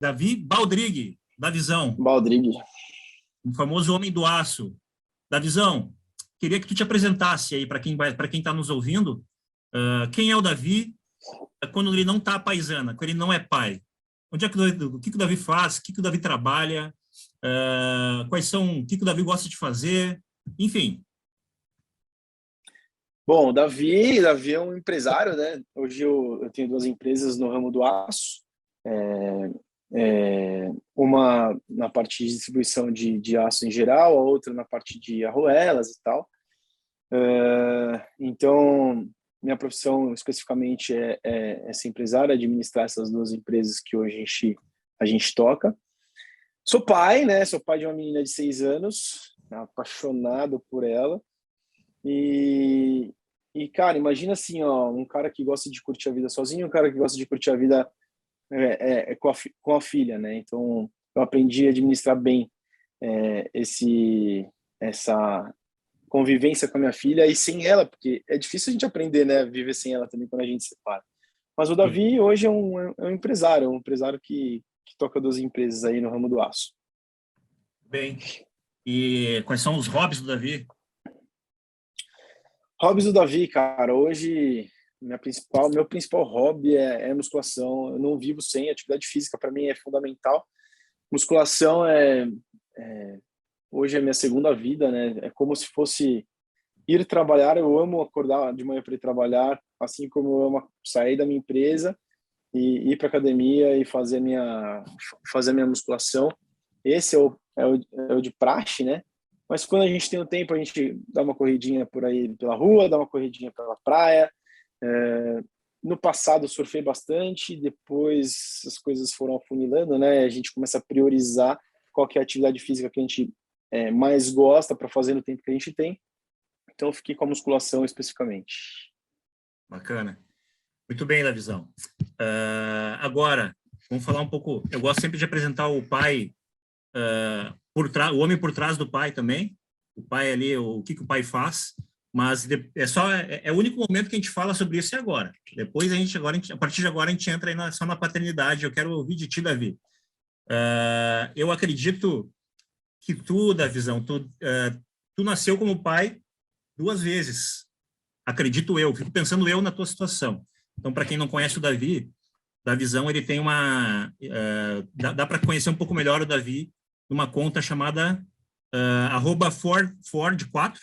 Davi Baldrigue, da Visão, Baldrigue. o famoso homem do aço. Da Visão, queria que tu te apresentasse aí para quem está nos ouvindo. Quem é o Davi quando ele não está paisana, quando ele não é pai? Onde é que o que o Davi faz? O que o Davi trabalha? O que o Davi gosta de fazer? Enfim. Bom, o Davi é um empresário, né? Hoje eu tenho 2 empresas no ramo do aço. Uma na parte de distribuição de aço em geral, a outra na parte de arruelas e tal. Então, minha profissão especificamente é ser empresário, administrar essas 2 empresas que hoje a gente toca. Sou pai, né? Sou pai de uma menina de 6 anos, apaixonado por ela. E, cara, imagina assim, ó, um cara que gosta de curtir a vida sozinho, um cara que gosta de curtir a vida com a filha, né? Então, eu aprendi a administrar bem essa convivência com a minha filha e sem ela, porque é difícil a gente aprender, né? Viver sem ela também quando a gente se separa. Mas o Davi hoje é um empresário, que toca 2 empresas aí no ramo do aço. Bem, e quais são os hobbies do Davi? Hobbies do Davi, cara, hoje meu principal hobby é musculação. Eu não vivo sem, atividade física para mim é fundamental. Musculação hoje é minha segunda vida, né? É como se fosse ir trabalhar. Eu amo acordar de manhã para ir trabalhar, assim como eu amo sair da minha empresa e ir para academia e fazer minha musculação. Esse é o de praxe, né? Mas quando a gente tem o tempo, a gente dá uma corridinha por aí pela rua, dá uma corridinha pela praia. No passado, surfei bastante, depois as coisas foram afunilando, né? A gente começa a priorizar qual que é a atividade física que a gente mais gosta para fazer no tempo que a gente tem. Então, eu fiquei com a musculação especificamente. Bacana. Muito bem, Davizão. Agora, vamos falar um pouco. Eu gosto sempre de apresentar o pai, o homem por trás do pai também. O pai ali, o que o pai faz. Mas é o único momento que a gente fala sobre isso agora. Depois a partir de agora a gente entra aí só na paternidade. Eu quero ouvir de ti, Davi. Eu acredito que tu, Davizão, tu nasceu como pai 2 vezes. Acredito eu. Fico pensando eu na tua situação. Então, para quem não conhece o Davi, da Visão, ele tem dá para conhecer um pouco melhor o Davi numa conta chamada @Ford4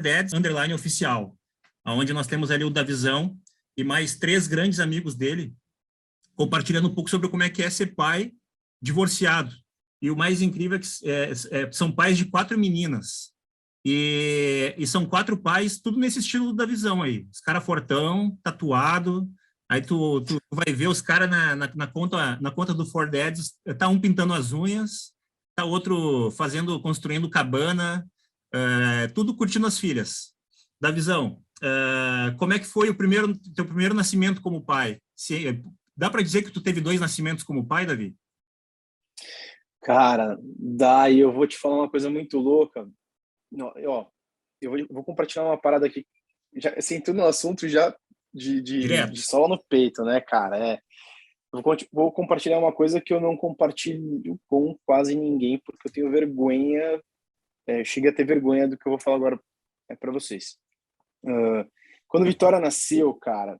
Dads _oficial, onde nós temos ali o Davizão e mais 3 grandes amigos dele compartilhando um pouco sobre como é que é ser pai divorciado. E o mais incrível é que são pais de 4 meninas. E são 4 pais, tudo nesse estilo da Visão aí. Os caras fortão, tatuado. Aí tu vai ver os caras na conta do Ford Ads, tá um pintando as unhas, tá outro construindo cabana, tudo curtindo as filhas. Da Visão, como é que foi teu primeiro nascimento como pai? Dá para dizer que tu teve 2 nascimentos como pai, Davi? Cara, daí eu vou te falar uma coisa muito louca. Não, eu vou compartilhar uma parada aqui. Já você entrou no assunto já de Direto. sola no peito, né, cara? Vou compartilhar uma coisa que eu não compartilho com quase ninguém, porque eu tenho vergonha. Cheguei a ter vergonha do que eu vou falar agora para vocês. Quando Vitória nasceu, cara,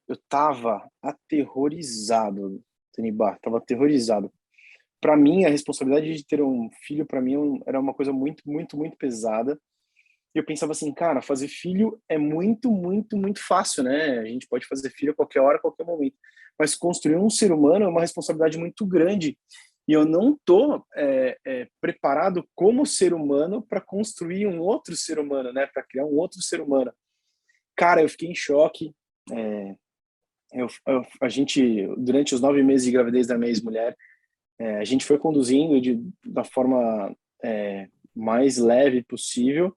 eu tava aterrorizado, Tenibá, tava aterrorizado. Para mim, a responsabilidade de ter um filho, para mim, era uma coisa muito, muito, muito pesada. E eu pensava assim, cara, fazer filho é muito, muito, muito fácil, né? A gente pode fazer filho a qualquer hora, a qualquer momento. Mas construir um ser humano é uma responsabilidade muito grande. E eu não tô preparado como ser humano para construir um outro ser humano, né? Para criar um outro ser humano. Cara, eu fiquei em choque. A gente, durante os 9 meses de gravidez da minha ex-mulher, a gente foi conduzindo da forma mais leve possível,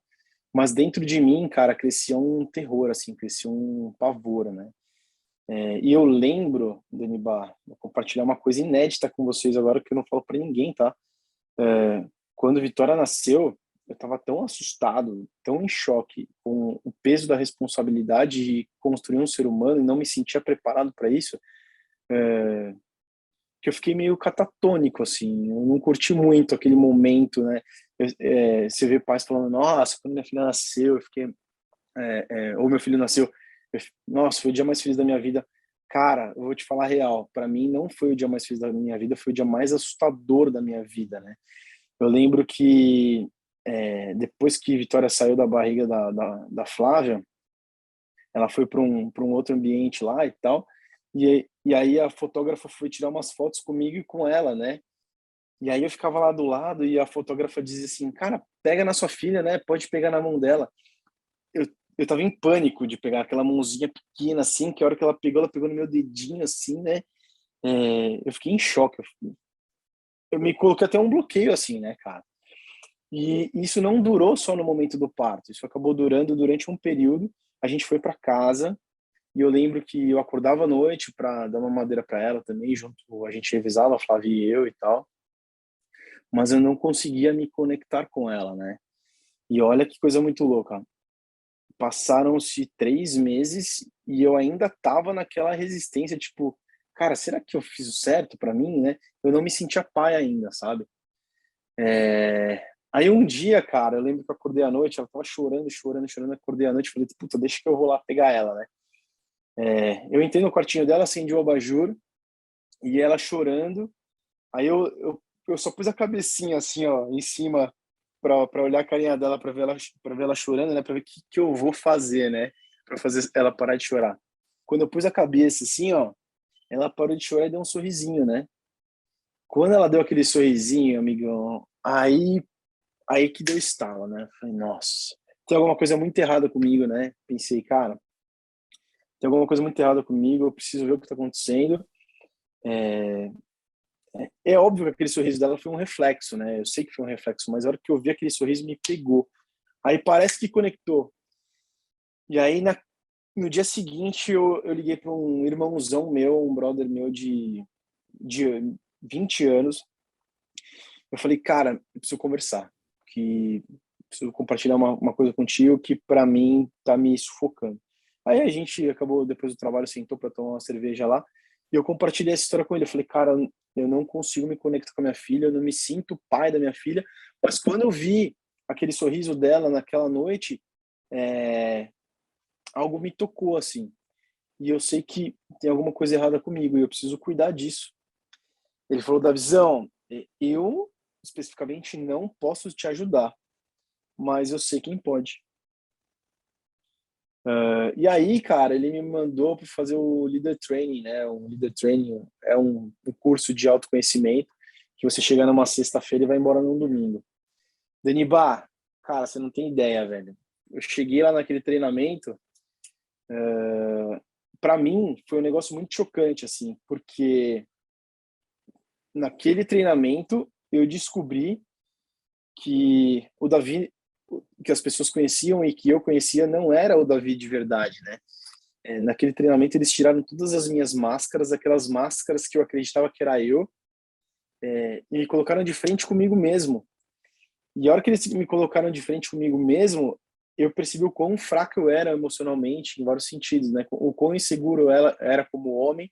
mas dentro de mim, cara, crescia um terror, assim, crescia um pavor, né? E eu lembro, Denibá, vou compartilhar uma coisa inédita com vocês agora que eu não falo para ninguém, tá? Quando Vitória nasceu, eu estava tão assustado, tão em choque com o peso da responsabilidade de construir um ser humano e não me sentia preparado para isso, que eu fiquei meio catatônico, assim. Eu não curti muito aquele momento, né? Você vê pais falando, nossa, quando minha filha nasceu, eu fiquei... ou meu filho nasceu, nossa, foi o dia mais feliz da minha vida. Cara, eu vou te falar a real, para mim não foi o dia mais feliz da minha vida, foi o dia mais assustador da minha vida, né? Eu lembro que depois que Vitória saiu da barriga da Flávia, ela foi para um outro ambiente lá e tal, e aí a fotógrafa foi tirar umas fotos comigo e com ela, né? E aí eu ficava lá do lado e a fotógrafa dizia assim, cara, pega na sua filha, né? Pode pegar na mão dela. Eu, eu tava em pânico de pegar aquela mãozinha pequena assim, que a hora que ela pegou no meu dedinho assim, né? Eu fiquei em choque. Eu me coloquei até um bloqueio assim, né, cara? E isso não durou só no momento do parto, isso acabou durando durante um período. A gente foi para casa e eu lembro que eu acordava à noite para dar uma madeira para ela também, junto, a gente revisava, a Flávia e eu e tal, mas eu não conseguia me conectar com ela, né? E olha que coisa muito louca. Passaram-se 3 meses e eu ainda tava naquela resistência, tipo, cara, será que eu fiz o certo para mim, né? Eu não me sentia pai ainda, sabe? Aí um dia, cara, eu lembro que eu acordei à noite, ela tava chorando, chorando, chorando, acordei à noite, falei, puta, deixa que eu vou lá pegar ela, né? Eu entrei no quartinho dela, acendi o abajur e ela chorando, aí eu só pus a cabecinha assim, ó, em cima para olhar a carinha dela, para ver ela chorando, né, para ver o que eu vou fazer, né, para fazer ela parar de chorar. Quando eu pus a cabeça assim, ó, ela parou de chorar e deu um sorrisinho, né? Quando ela deu aquele sorrisinho, amigão, aí que deu estalo, né? Falei, nossa, tem alguma coisa muito errada comigo, né? Pensei, cara, tem alguma coisa muito errada comigo, eu preciso ver o que tá acontecendo. É óbvio que aquele sorriso dela foi um reflexo, né? Eu sei que foi um reflexo, mas a hora que eu vi aquele sorriso me pegou. Aí parece que conectou. E aí no dia seguinte eu liguei para um irmãozão meu, um brother meu de 20 anos. Eu falei, cara, eu preciso conversar, que preciso compartilhar uma coisa contigo que para mim tá me sufocando. Aí a gente acabou, depois do trabalho, sentou para tomar uma cerveja lá, e eu compartilhei essa história com ele. Eu falei, cara, eu não consigo me conectar com a minha filha, eu não me sinto pai da minha filha, mas quando eu vi aquele sorriso dela naquela noite, é, algo me tocou, assim. E eu sei que tem alguma coisa errada comigo, e eu preciso cuidar disso. Ele falou, Davizão, eu especificamente não posso te ajudar, mas eu sei quem pode. E aí, cara, ele me mandou para fazer o Leader Training, né? O Leader Training é um curso de autoconhecimento que você chega numa sexta-feira e vai embora num domingo. Denibá, cara, você não tem ideia, velho. Eu cheguei lá naquele treinamento, para mim foi um negócio muito chocante, assim, porque naquele treinamento eu descobri que o Davi que as pessoas conheciam e que eu conhecia não era o Davi de verdade, né? Naquele treinamento eles tiraram todas as minhas máscaras, aquelas máscaras que eu acreditava que era eu, e me colocaram de frente comigo mesmo. E a hora que eles me colocaram de frente comigo mesmo, eu percebi o quão fraco eu era emocionalmente, em vários sentidos, né? O quão inseguro eu era como homem,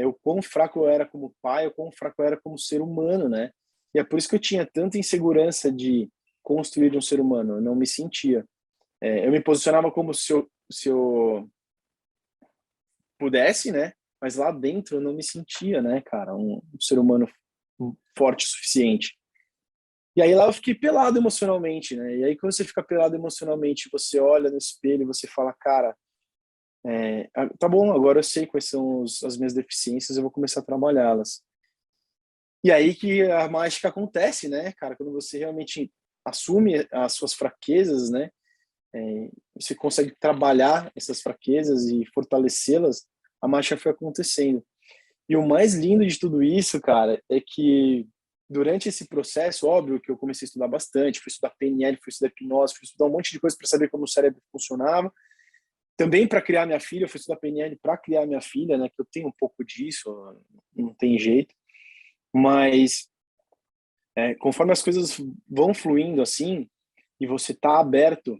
o quão fraco eu era como pai, o quão fraco eu era como ser humano, né? E é por isso que eu tinha tanta insegurança de construir um ser humano. Eu não me sentia. Eu me posicionava como se eu pudesse, né? Mas lá dentro eu não me sentia, né, cara, um ser humano forte o suficiente. E aí lá eu fiquei pelado emocionalmente, né? E aí quando você fica pelado emocionalmente, você olha no espelho e você fala, cara, tá bom, agora eu sei quais são as minhas deficiências, eu vou começar a trabalhá-las. E aí que a mágica acontece, né, cara? Quando você realmente assume as suas fraquezas, né? Você consegue trabalhar essas fraquezas e fortalecê-las, a mágica foi acontecendo. E o mais lindo de tudo isso, cara, é que durante esse processo, óbvio que eu comecei a estudar bastante, fui estudar PNL, fui estudar hipnose, fui estudar um monte de coisa para saber como o cérebro funcionava. Também para criar minha filha, eu fui estudar PNL para criar minha filha, né, que eu tenho um pouco disso, não tem jeito. Mas conforme as coisas vão fluindo assim, e você tá aberto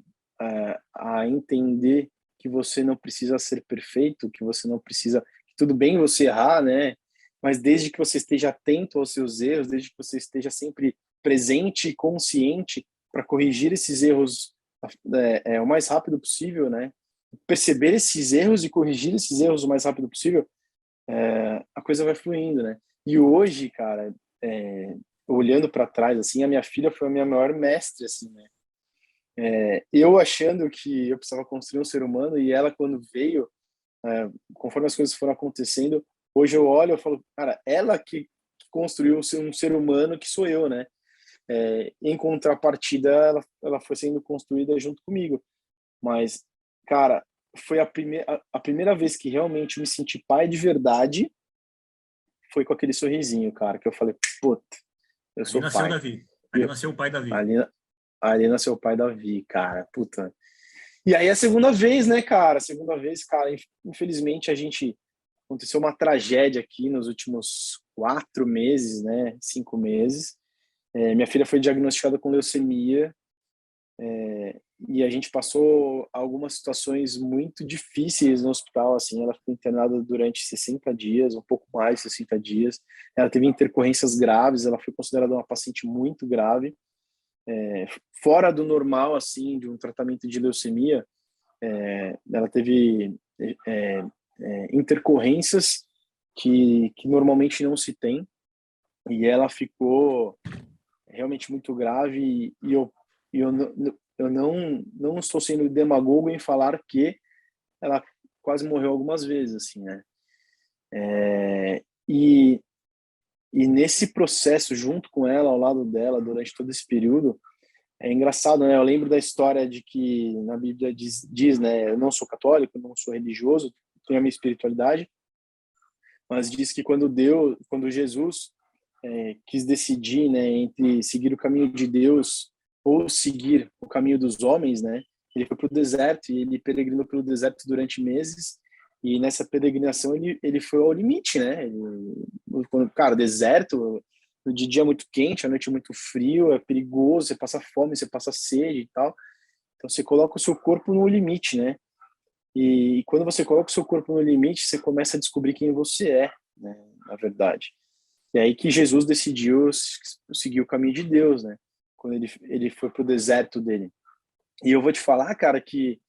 a entender que você não precisa ser perfeito, que você não precisa, que tudo bem você errar, né? Mas desde que você esteja atento aos seus erros, desde que você esteja sempre presente e consciente para corrigir esses erros o mais rápido possível, né? Perceber esses erros e corrigir esses erros o mais rápido possível, a coisa vai fluindo, né? E hoje, cara, olhando para trás, assim, a minha filha foi a minha maior mestre, assim, né? Eu achando que eu precisava construir um ser humano e ela, quando veio, conforme as coisas foram acontecendo, hoje eu olho e falo, cara, ela que construiu um ser humano que sou eu, né? Em contrapartida, ela foi sendo construída junto comigo. Mas, cara, foi a primeira vez que realmente me senti pai de verdade, foi com aquele sorrisinho, cara, que eu falei, puta, eu Ali sou nasceu pai. Davi. E Ali nasceu o pai Davi. ali, ali nasceu o pai Davi, cara, puta. E aí a segunda vez, né, cara? A segunda vez, cara, infelizmente aconteceu uma tragédia aqui nos últimos 4 meses, né? 5 meses. Minha filha foi diagnosticada com leucemia, e a gente passou algumas situações muito difíceis no hospital, assim, ela ficou internada durante 60 dias, um pouco mais de 60 dias. Ela teve intercorrências graves, ela foi considerada uma paciente muito grave, fora do normal, assim, de um tratamento de leucemia. Ela teve intercorrências que normalmente não se tem, e ela ficou realmente muito grave, e eu não estou sendo demagogo em falar que ela quase morreu algumas vezes, assim, né? E, e nesse processo, junto com ela, ao lado dela, durante todo esse período, é engraçado, né? Eu lembro da história de que na Bíblia diz, né? Eu não sou católico, não sou religioso, tenho a minha espiritualidade, mas diz que quando Jesus quis decidir, né, entre seguir o caminho de Deus ou seguir o caminho dos homens, né? Ele foi para o deserto e ele peregrinou pelo deserto durante meses. E nessa peregrinação ele foi ao limite, né? Cara, deserto, de dia é muito quente, à noite é muito frio, é perigoso, você passa fome, você passa sede e tal. Então você coloca o seu corpo no limite, né? E quando você coloca o seu corpo no limite, você começa a descobrir quem você é, né? Na verdade. E aí que Jesus decidiu seguir o caminho de Deus, né? Quando ele foi pro deserto dele. E eu vou te falar, cara, que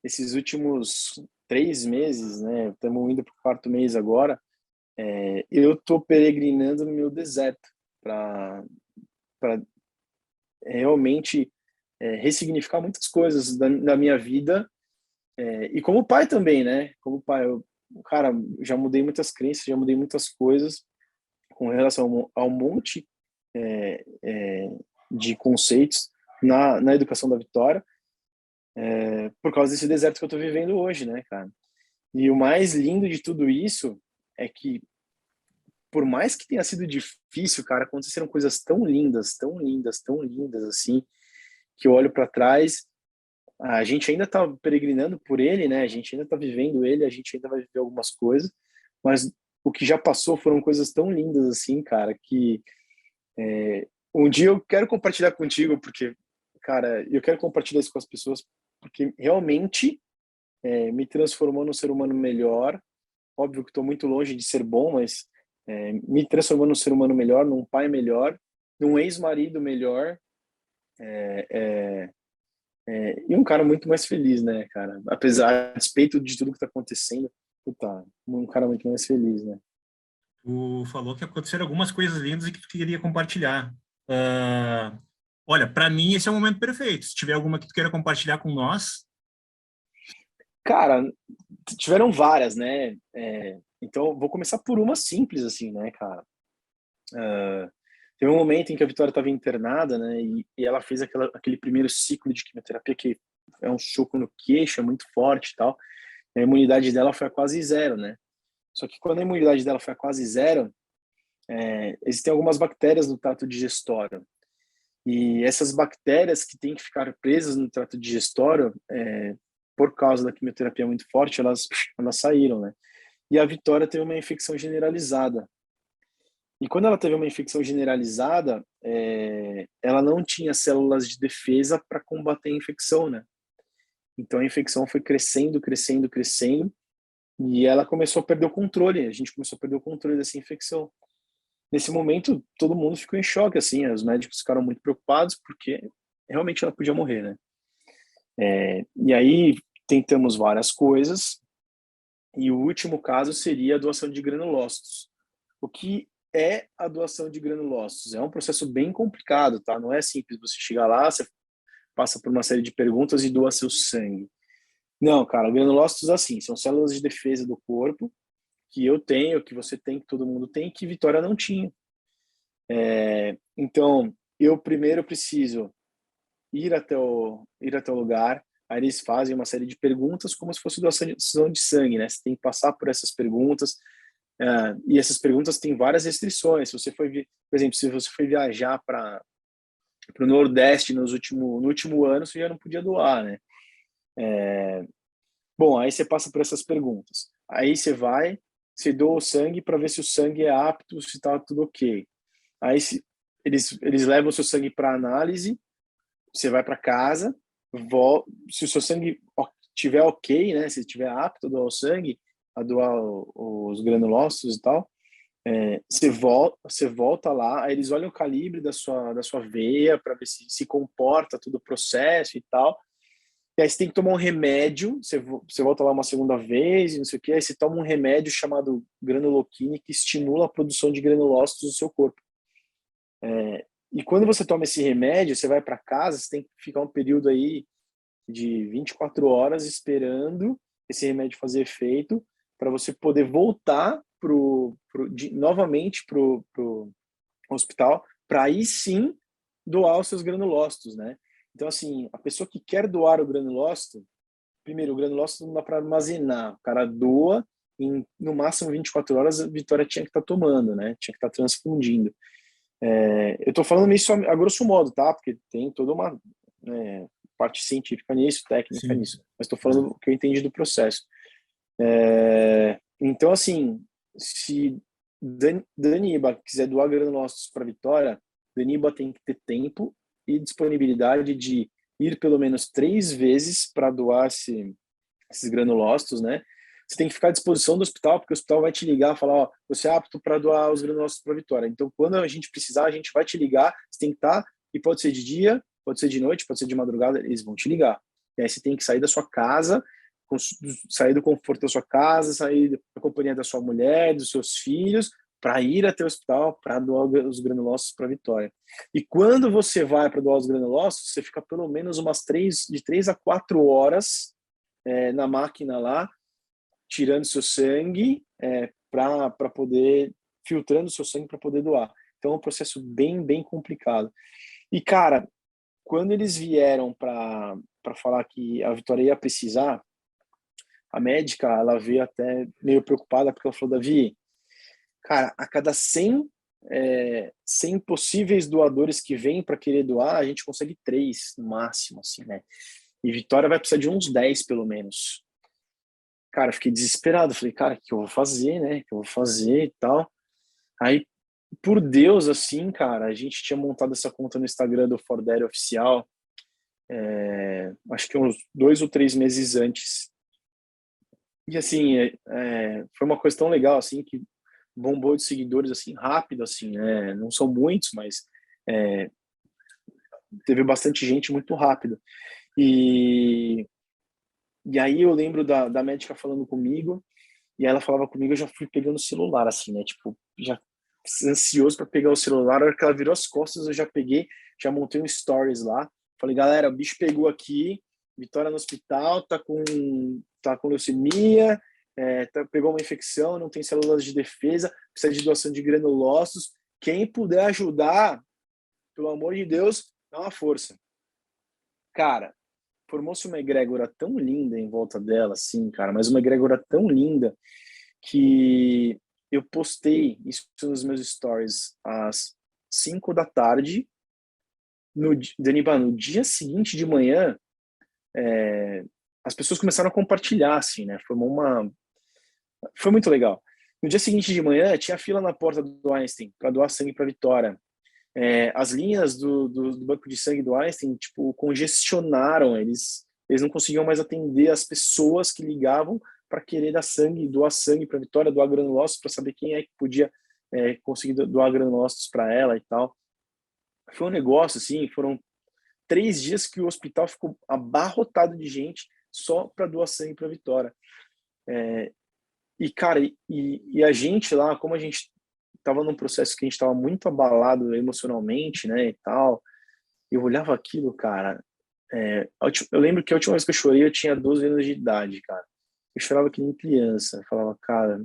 esses últimos 3 meses, né? Estamos indo pro quarto mês agora. Eu tô peregrinando no meu deserto para realmente ressignificar muitas coisas da minha vida, e como pai também, né? Como pai, cara, já mudei muitas crenças, já mudei muitas coisas com relação ao monte é, é, de conceitos na educação da Vitória, por causa desse deserto que eu estou vivendo hoje, né, cara? E o mais lindo de tudo isso é que, por mais que tenha sido difícil, cara, aconteceram coisas tão lindas, tão lindas, tão lindas, assim, que eu olho para trás. A gente ainda está peregrinando por ele, né? A gente ainda está vivendo ele, a gente ainda vai viver algumas coisas, mas o que já passou foram coisas tão lindas, assim, cara, que um dia eu quero compartilhar contigo, porque, cara, eu quero compartilhar isso com as pessoas, porque realmente me transformou num ser humano melhor. Óbvio que estou muito longe de ser bom, mas me transformou num ser humano melhor, num pai melhor, num ex-marido melhor, e um cara muito mais feliz, né, cara? Apesar, a despeito de tudo que está acontecendo, puta, um cara muito mais feliz, né? Tu falou que aconteceram algumas coisas lindas e que tu queria compartilhar. Olha, para mim esse é o momento perfeito. Se tiver alguma que tu queira compartilhar com nós. Cara, tiveram várias, né? Então, vou começar por uma simples, assim, né, cara? Teve um momento em que a Vitória estava internada, né? E ela fez aquele primeiro ciclo de quimioterapia, que é um soco no queixo, é muito forte e tal. A imunidade dela foi a quase zero, né? Só que quando a imunidade dela foi a quase zero, existem algumas bactérias no trato digestório. E essas bactérias que têm que ficar presas no trato digestório, por causa da quimioterapia muito forte, elas saíram, né? E a Vitória teve uma infecção generalizada. E quando ela teve uma infecção generalizada, ela não tinha células de defesa para combater a infecção, né? Então a infecção foi crescendo, crescendo, crescendo. E ela começou a perder o controle, a gente começou a perder o controle dessa infecção. Nesse momento, todo mundo ficou em choque, assim, os médicos ficaram muito preocupados, porque realmente ela podia morrer, né? E aí, tentamos várias coisas, e o último caso seria a doação de granulócitos. O que é a doação de granulócitos? É um processo bem complicado, tá? Não é simples você chegar lá, você passa por uma série de perguntas e doa seu sangue. Não, cara, granulócitos, assim, são células de defesa do corpo que eu tenho, que você tem, que todo mundo tem, que Vitória não tinha. Então, eu primeiro preciso ir até o lugar, aí eles fazem uma série de perguntas como se fosse doação de sangue, né? Você tem que passar por essas perguntas, e essas perguntas têm várias restrições. Se você for, por exemplo, se você for viajar para o Nordeste no último ano, você já não podia doar, né? Bom, aí você passa por essas perguntas. Aí você doa o sangue para ver se o sangue é apto, se está tudo ok. Aí eles levam o seu sangue para análise, você vai para casa, se o seu sangue tiver ok, né, se estiver apto a doar o sangue, a doar os granulócitos e tal, você volta lá, aí eles olham o calibre da sua veia para ver se comporta todo o processo e tal. E aí você tem que tomar um remédio, você volta lá uma segunda vez, não sei o que, aí você toma um remédio chamado granuloquine que estimula a produção de granulócitos no seu corpo. E quando você toma esse remédio, você vai para casa, você tem que ficar um período aí de 24 horas esperando esse remédio fazer efeito para você poder voltar novamente pro hospital para aí sim doar os seus granulócitos, né? Então, assim, a pessoa que quer doar o granulócito, primeiro, o granulócito não dá para armazenar. O cara doa, em no máximo 24 horas, a Vitória tinha que estar tomando, né? Tinha que estar transfundindo. Eu estou falando isso a grosso modo, tá? Porque tem toda uma parte científica nisso, técnica Sim. nisso. Mas estou falando o que eu entendi do processo. Então, assim, se Daniba quiser doar granulócitos para Vitória, Daniba tem que ter tempo e disponibilidade de ir pelo menos 3 vezes para doar esses granulócitos, né? Você tem que ficar à disposição do hospital, porque o hospital vai te ligar e falar, ó, você é apto para doar os granulócitos para Vitória. Então, quando a gente precisar, a gente vai te ligar, você tem que estar, e pode ser de dia, pode ser de noite, pode ser de madrugada, eles vão te ligar. E aí você tem que sair da sua casa, sair do conforto da sua casa, sair da companhia da sua mulher, dos seus filhos, para ir até o hospital para doar os granulócitos para Vitória. E quando você vai para doar os granulócitos, você fica pelo menos de 3 a 4 horas na máquina lá, tirando seu sangue para poder, filtrando seu sangue para poder doar. Então é um processo bem, bem complicado. E, cara, quando eles vieram para falar que a Vitória ia precisar, a médica, ela veio até meio preocupada, porque ela falou, Davi, cara, a cada 100 possíveis doadores que vêm para querer doar, a gente consegue 3 no máximo, assim, né? E Vitória vai precisar de uns 10, pelo menos. Cara, eu fiquei desesperado. Falei, cara, o que eu vou fazer, né? O que eu vou fazer e tal. Aí, por Deus, assim, cara, a gente tinha montado essa conta no Instagram do Fordere Oficial, acho que uns 2 ou 3 meses antes. E, assim, foi uma coisa tão legal, assim, que bombou de seguidores, assim, rápido, assim, né? Não são muitos, mas teve bastante gente muito rápido. E aí eu lembro da médica falando comigo, e ela falava comigo, eu já fui pegando o celular, assim, né? Tipo, já ansioso para pegar o celular. A hora que ela virou as costas, eu já peguei, já montei um stories lá. Falei, galera, o bicho pegou aqui, Vitória no hospital, tá com leucemia, pegou uma infecção, não tem células de defesa, precisa de doação de granulócitos. Quem puder ajudar, pelo amor de Deus, dá uma força. Cara, formou-se uma egrégora tão linda em volta dela, assim, cara, mas uma egrégora tão linda que eu postei isso nos meus stories às 5 da tarde. Daniba, no dia seguinte de manhã, as pessoas começaram a compartilhar, assim, né? Foi muito legal. No dia seguinte de manhã, tinha fila na porta do Einstein para doar sangue para Vitória. As linhas do banco de sangue do Einstein, tipo, congestionaram. Eles não conseguiam mais atender as pessoas que ligavam para querer dar sangue, doar sangue para Vitória, doar granulócitos para saber quem é que podia conseguir doar granulócitos para ela e tal. Foi um negócio, assim, foram 3 dias que o hospital ficou abarrotado de gente só para doar sangue para Vitória. E, cara, e a gente lá, como a gente estava num processo que a gente estava muito abalado emocionalmente, né, e tal, eu olhava aquilo, cara, eu lembro que a última vez que eu chorei, eu tinha 12 anos de idade, cara. Eu chorava que nem criança. Eu falava, cara,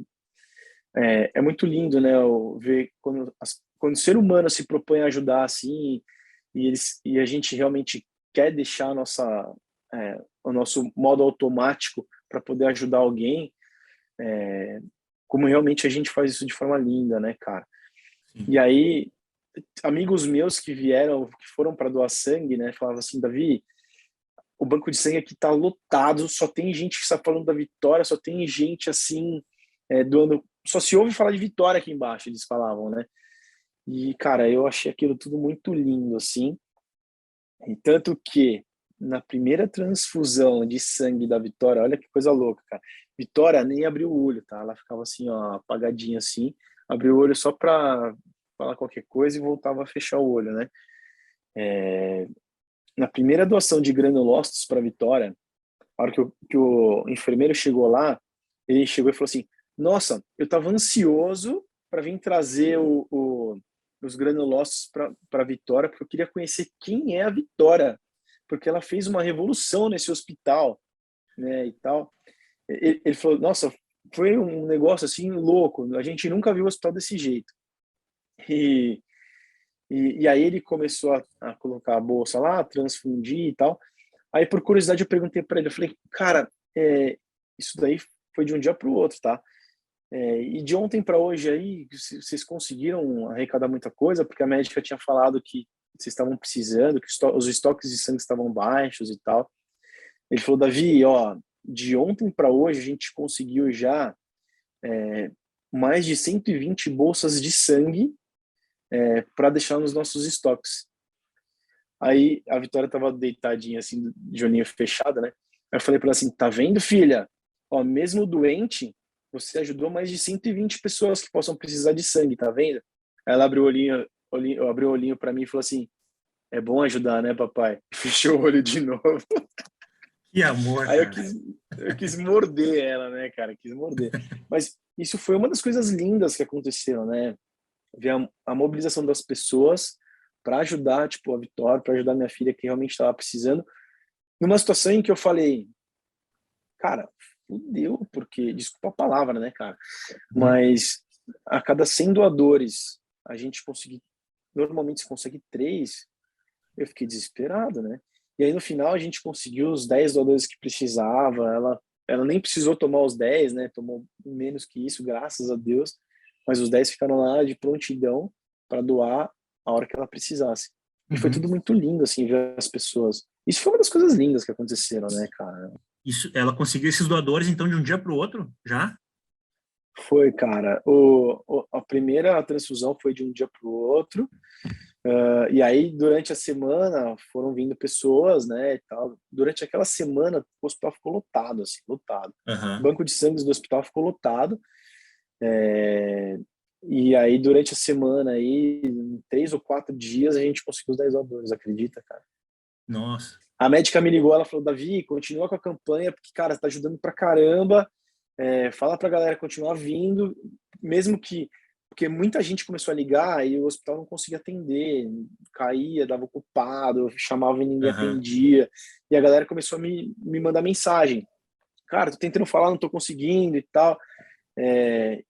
é muito lindo, né, ver quando o ser humano se propõe a ajudar assim, e a gente realmente quer deixar o nosso modo automático para poder ajudar alguém, como realmente a gente faz isso de forma linda, né, cara? Sim. E aí, amigos meus que foram para doar sangue, né, falavam assim, Davi, o banco de sangue aqui tá lotado, só tem gente que está falando da Vitória, só tem gente assim, doando, só se ouve falar de Vitória aqui embaixo, eles falavam, né? E, cara, eu achei aquilo tudo muito lindo, assim, e tanto que na primeira transfusão de sangue da Vitória, olha que coisa louca, cara, Vitória nem abriu o olho, tá? Ela ficava assim, ó, apagadinha assim, abriu o olho só pra falar qualquer coisa e voltava a fechar o olho, né? Na primeira doação de granulócitos para Vitória, a hora que o enfermeiro chegou lá, ele chegou e falou assim, nossa, eu estava ansioso para vir trazer os granulócitos para Vitória, porque eu queria conhecer quem é a Vitória, porque ela fez uma revolução nesse hospital, né, e tal. Ele falou, nossa, foi um negócio assim louco, a gente nunca viu o hospital desse jeito. E, e aí ele começou a colocar a bolsa lá, transfundir e tal. Aí, por curiosidade, eu perguntei para ele, eu falei, cara, isso daí foi de um dia para o outro, tá? E de ontem para hoje aí, vocês conseguiram arrecadar muita coisa? Porque a médica tinha falado que vocês estavam precisando, que os estoques de sangue estavam baixos e tal. Ele falou, Davi, ó, de ontem para hoje a gente conseguiu já mais de 120 bolsas de sangue para deixar nos nossos estoques. Aí a Vitória tava deitadinha assim, de olhinho fechado, né? Aí eu falei para ela assim, tá vendo, filha? Ó, mesmo doente, você ajudou mais de 120 pessoas que possam precisar de sangue, tá vendo? Aí ela abriu abriu o olhinho para mim e falou assim, é bom ajudar, né, papai? Fechou o olho de novo. Que amor, Aí cara. eu quis morder ela, né, cara? Quis morder. Mas isso foi uma das coisas lindas que aconteceram, né? Ver a mobilização das pessoas para ajudar, tipo, a Vitória, para ajudar minha filha que realmente estava precisando, numa situação em que eu falei, cara, fudeu, porque, desculpa a palavra, né, cara, mas a cada 100 doadores, a gente normalmente se consegue 3, eu fiquei desesperado, né? E aí no final a gente conseguiu os 10 doadores que precisava, ela nem precisou tomar os 10, né? Tomou menos que isso, graças a Deus, mas os 10 ficaram lá de prontidão para doar a hora que ela precisasse. E foi Uhum. tudo muito lindo, assim, ver as pessoas. Isso foi uma das coisas lindas que aconteceram, né, cara? Isso, ela conseguiu esses doadores, então, de um dia para o outro, já? Foi, cara. A primeira transfusão foi de um dia para o outro. E aí, durante a semana, foram vindo pessoas, né, e tal. Durante aquela semana, o hospital ficou lotado, assim, lotado. O Uhum. banco de sangue do hospital ficou lotado. E aí, durante a semana, aí, em 3 ou 4 dias, a gente conseguiu os 10 doadores, acredita, cara? Nossa. A médica me ligou, ela falou, Davi, continua com a campanha, porque, cara, tá ajudando pra caramba. Fala pra galera continuar vindo, mesmo que... Porque muita gente começou a ligar e o hospital não conseguia atender, caía, dava ocupado, chamava e ninguém Uhum. atendia. E a galera começou a me mandar mensagem. Cara, tô tentando falar, não tô conseguindo e tal.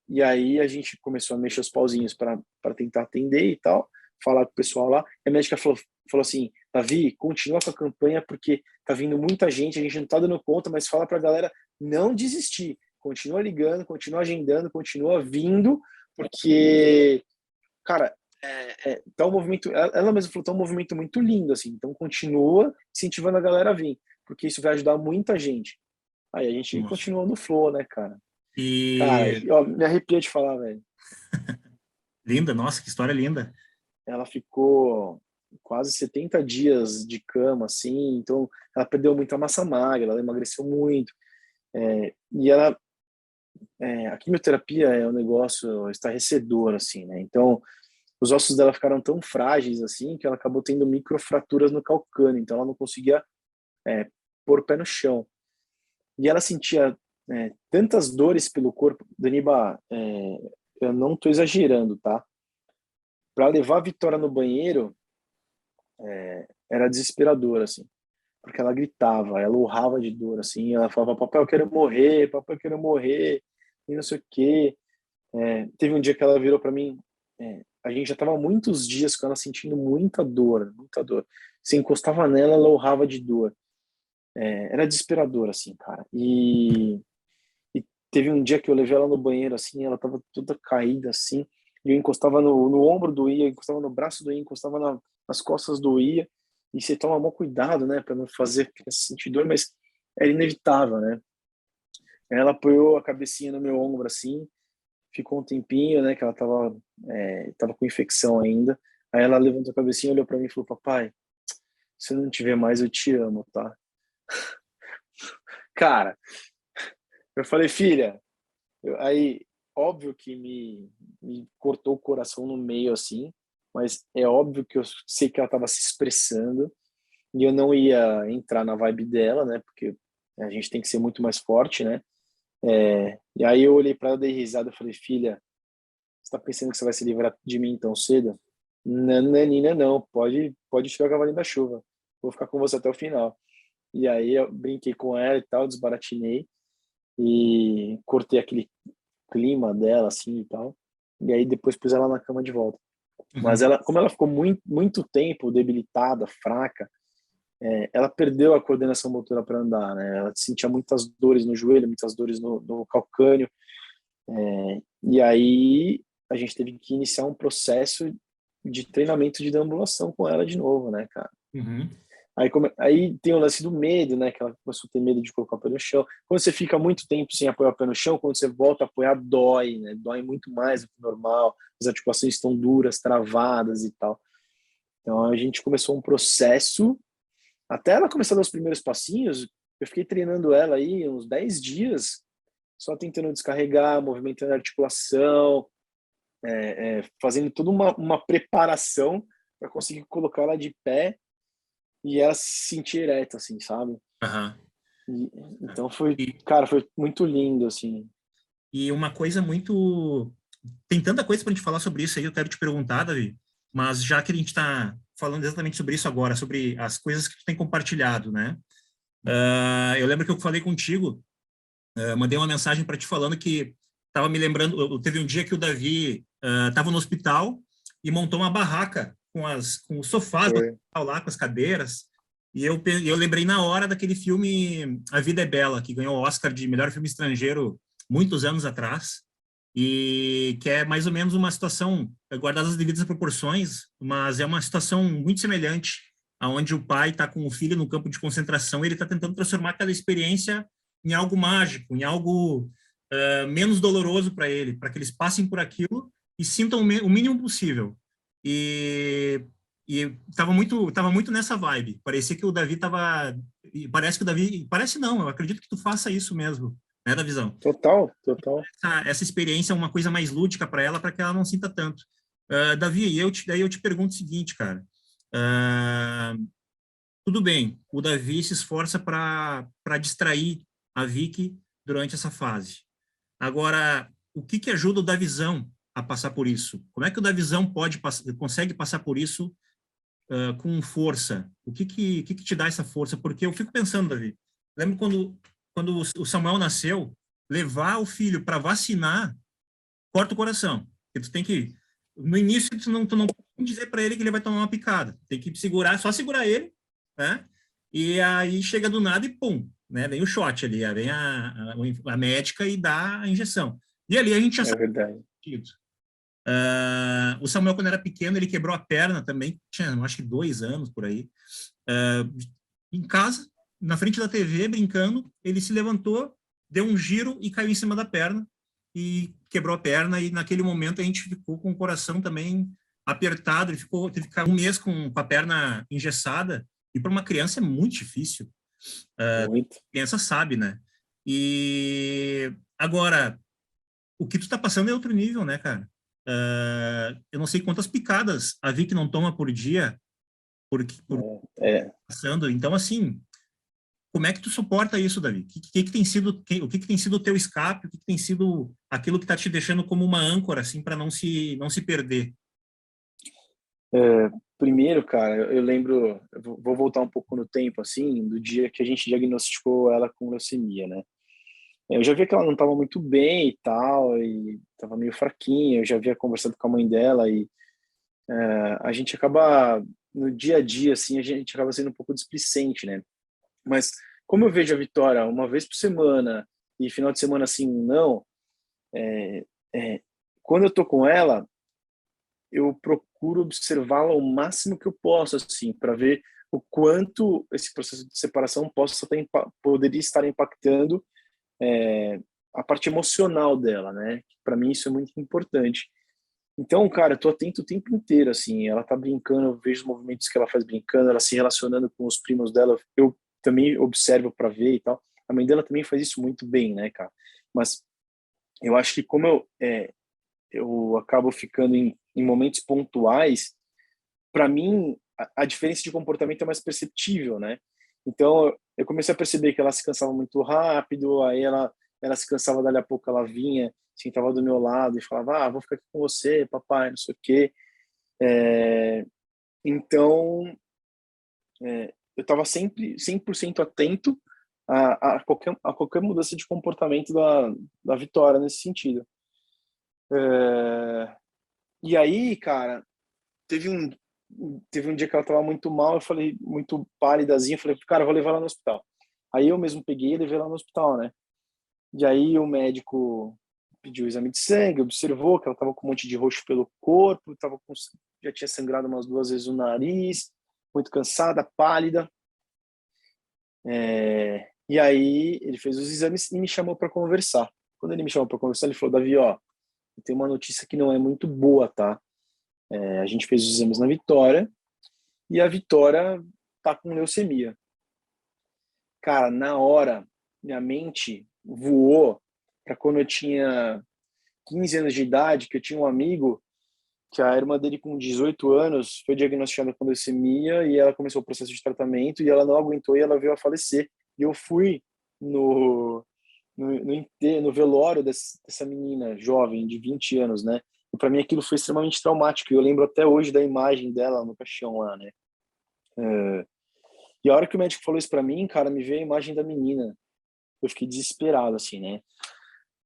E aí a gente começou a mexer os pauzinhos para tentar atender e tal, falar com o pessoal lá. E a médica falou assim, Davi, continua com a campanha porque tá vindo muita gente, a gente não tá dando conta, mas fala pra galera não desistir. Continua ligando, continua agendando, continua vindo, porque, cara, tá um movimento, ela mesma falou, tá um movimento muito lindo, assim, então continua incentivando a galera a vir, porque isso vai ajudar muita gente. Aí a gente Nossa. continua no flow, né, cara? Cara, E ó, me arrepia de falar, velho. linda, nossa, que história linda. Ela ficou quase 70 dias de cama, assim, então ela perdeu muita massa magra, ela emagreceu muito. E ela a quimioterapia é um negócio estarrecedor, assim, né? Então, os ossos dela ficaram tão frágeis, assim, que ela acabou tendo microfraturas no calcâneo, então ela não conseguia pôr o pé no chão. E ela sentia tantas dores pelo corpo. Daniba, eu não estou exagerando, tá? Para levar a Vitória no banheiro, era desesperador, assim, porque ela gritava, ela urrava de dor, assim, ela falava, papai, eu quero morrer, papai, eu quero morrer, e não sei o quê. Teve um dia que ela virou para mim, a gente já estava há muitos dias com ela sentindo muita dor, muita dor. Você encostava nela, ela urrava de dor. Era desesperador, assim, cara. E teve um dia que eu levei ela no banheiro, assim, ela tava toda caída, assim, e eu encostava no ombro do Ia, encostava no braço do Ia, encostava nas costas do Ia, e você toma maior cuidado, né, para não fazer criança sentir dor, mas era inevitável, né. Ela apoiou a cabecinha no meu ombro, assim, ficou um tempinho, né, que ela tava com infecção ainda, aí ela levantou a cabecinha, olhou para mim e falou, papai, se eu não te ver mais, eu te amo, tá? Cara, eu falei, filha, aí, óbvio que me cortou o coração no meio, assim, mas é óbvio que eu sei que ela estava se expressando e eu não ia entrar na vibe dela, né? Porque a gente tem que ser muito mais forte, né? E aí eu olhei para ela, dei risada e falei, filha, você tá pensando que você vai se livrar de mim tão cedo? Nananina, não, pode tirar o cavalinho da chuva. Vou ficar com você até o final. E aí eu brinquei com ela e tal, desbaratinei e cortei aquele clima dela, assim, e tal. E aí depois pus ela na cama de volta. Mas Uhum. ela, como ela ficou muito tempo debilitada, fraca, ela perdeu a coordenação motora para andar, né? Ela sentia muitas dores no joelho, muitas dores no calcâneo. E aí a gente teve que iniciar um processo de treinamento de deambulação com ela de novo, né, cara? Uhum. Aí tem o lance do medo, né? Que ela começou a ter medo de colocar o pé no chão. Quando você fica muito tempo sem apoiar o pé no chão, quando você volta a apoiar, dói, né? Dói muito mais do que o normal. As articulações estão duras, travadas e tal. Então a gente começou um processo. Até ela começar a dar os primeiros passinhos, eu fiquei treinando ela aí uns 10 dias, só tentando descarregar, movimentando a articulação, fazendo toda uma preparação para conseguir colocar ela de pé e ela se sentir ereta, assim, sabe? Aham. Então foi, E, cara, foi muito lindo, assim. e uma coisa muito. Tem tanta coisa para a gente falar sobre isso aí, eu quero te perguntar, Davi, mas já que a gente está falando exatamente sobre isso agora, sobre as coisas que tu tem compartilhado, né? Eu lembro que eu falei contigo, mandei uma mensagem para ti falando que estava me lembrando, teve um dia que o Davi estava no hospital e montou uma barraca com os sofás do Foi. hospital lá, com as cadeiras, e eu lembrei na hora daquele filme A Vida é Bela, que ganhou o Oscar de melhor filme estrangeiro muitos anos atrás, e que é mais ou menos uma situação, guardadas as devidas proporções, mas é uma situação muito semelhante, aonde o pai está com o filho no campo de concentração e ele está tentando transformar aquela experiência em algo mágico, em algo menos doloroso para ele, para que eles passem por aquilo e sintam o mínimo possível. E tava muito nessa vibe. Parecia que o Davi tava, parece que o Davi, parece não, eu acredito que tu faça isso mesmo, né, da visão. Total, total. Essa experiência é uma coisa mais lúdica para ela, para que ela não sinta tanto. Davi, daí eu te pergunto o seguinte, cara. Uh, Tudo bem, o Davi se esforça para distrair a Vicky durante essa fase. Agora, o que que ajuda o Davizão a passar por isso? Como é que o Davizão consegue passar por isso com força? O que te dá essa força? Porque eu fico pensando, Davi, lembro quando o Samuel nasceu, levar o filho para vacinar corta o coração. Porque tu tem que, no início, tu não pode dizer para ele que ele vai tomar uma picada. Tem que segurar, só segurar ele, né? E aí chega do nada e pum, né? Vem o shot ali, vem a médica e dá a injeção. E ali a gente já É sabe verdade. tudo. O Samuel, quando era pequeno, ele quebrou a perna também, tinha acho que 2 anos por aí. Em casa, na frente da TV, brincando, ele se levantou, deu um giro e caiu em cima da perna e quebrou a perna. E naquele momento a gente ficou com o coração também apertado. Ele teve que ficar um mês com a perna engessada. E para uma criança é muito difícil. A Muito. criança sabe, né? E agora, o que tu tá passando é outro nível, né, cara? Eu não sei quantas picadas a Vicky não toma por dia, por É, passando. Então, assim, como é que tu suporta isso, Davi? Que tem sido, o que tem sido o teu escape? O que tem sido aquilo que tá te deixando como uma âncora, assim, para não se perder? primeiro, cara, eu lembro, eu vou voltar um pouco no tempo, assim, do dia que a gente diagnosticou ela com leucemia, né? Eu já via que ela não estava muito bem e tal, e estava meio fraquinha. Eu já havia conversado com a mãe dela e a gente acaba, no dia a dia, assim, a gente acaba sendo um pouco displicente, né? Mas como eu vejo a Vitória uma vez por semana e final de semana assim, não, é, quando eu tô com ela, eu procuro observá-la o máximo que eu posso, assim, para ver o quanto esse processo de separação poderia estar impactando a parte emocional dela, né? Para mim isso é muito importante. Então, cara, eu tô atento o tempo inteiro, assim, ela tá brincando, eu vejo os movimentos que ela faz brincando, ela se relacionando com os primos dela, eu também observo para ver e tal. A mãe dela também faz isso muito bem, né, cara? Mas eu acho que como eu acabo ficando em momentos pontuais, para mim, a diferença de comportamento é mais perceptível, né? Então, eu comecei a perceber que ela se cansava muito rápido, aí ela se cansava, dali a pouco ela vinha, sentava do meu lado e falava, vou ficar aqui com você, papai, não sei o quê. Então, eu estava sempre 100% atento a qualquer mudança de comportamento da Vitória nesse sentido. E aí, cara, teve um, teve um dia que ela estava muito mal, eu falei, muito pálidazinha, eu falei, cara, eu vou levar ela no hospital. Aí eu mesmo peguei e levei ela no hospital, né? E aí o médico pediu o exame de sangue, observou que ela estava com um monte de roxo pelo corpo, já tinha sangrado umas 2 vezes o nariz, muito cansada, pálida. E aí ele fez os exames e me chamou para conversar. Quando ele me chamou para conversar, ele falou, Davi, ó, tem uma notícia que não é muito boa, tá? A gente fez os exames na Vitória e a Vitória tá com leucemia. Cara, na hora, minha mente voou para quando eu tinha 15 anos de idade, que eu tinha um amigo que a irmã dele com 18 anos foi diagnosticada com leucemia e ela começou o processo de tratamento e ela não aguentou e ela veio a falecer. E eu fui no velório dessa menina jovem de 20 anos, né? E para mim aquilo foi extremamente traumático. Eu lembro até hoje da imagem dela no caixão lá, né? E a hora que o médico falou isso para mim, cara, me veio a imagem da menina. Eu fiquei desesperado, assim, né?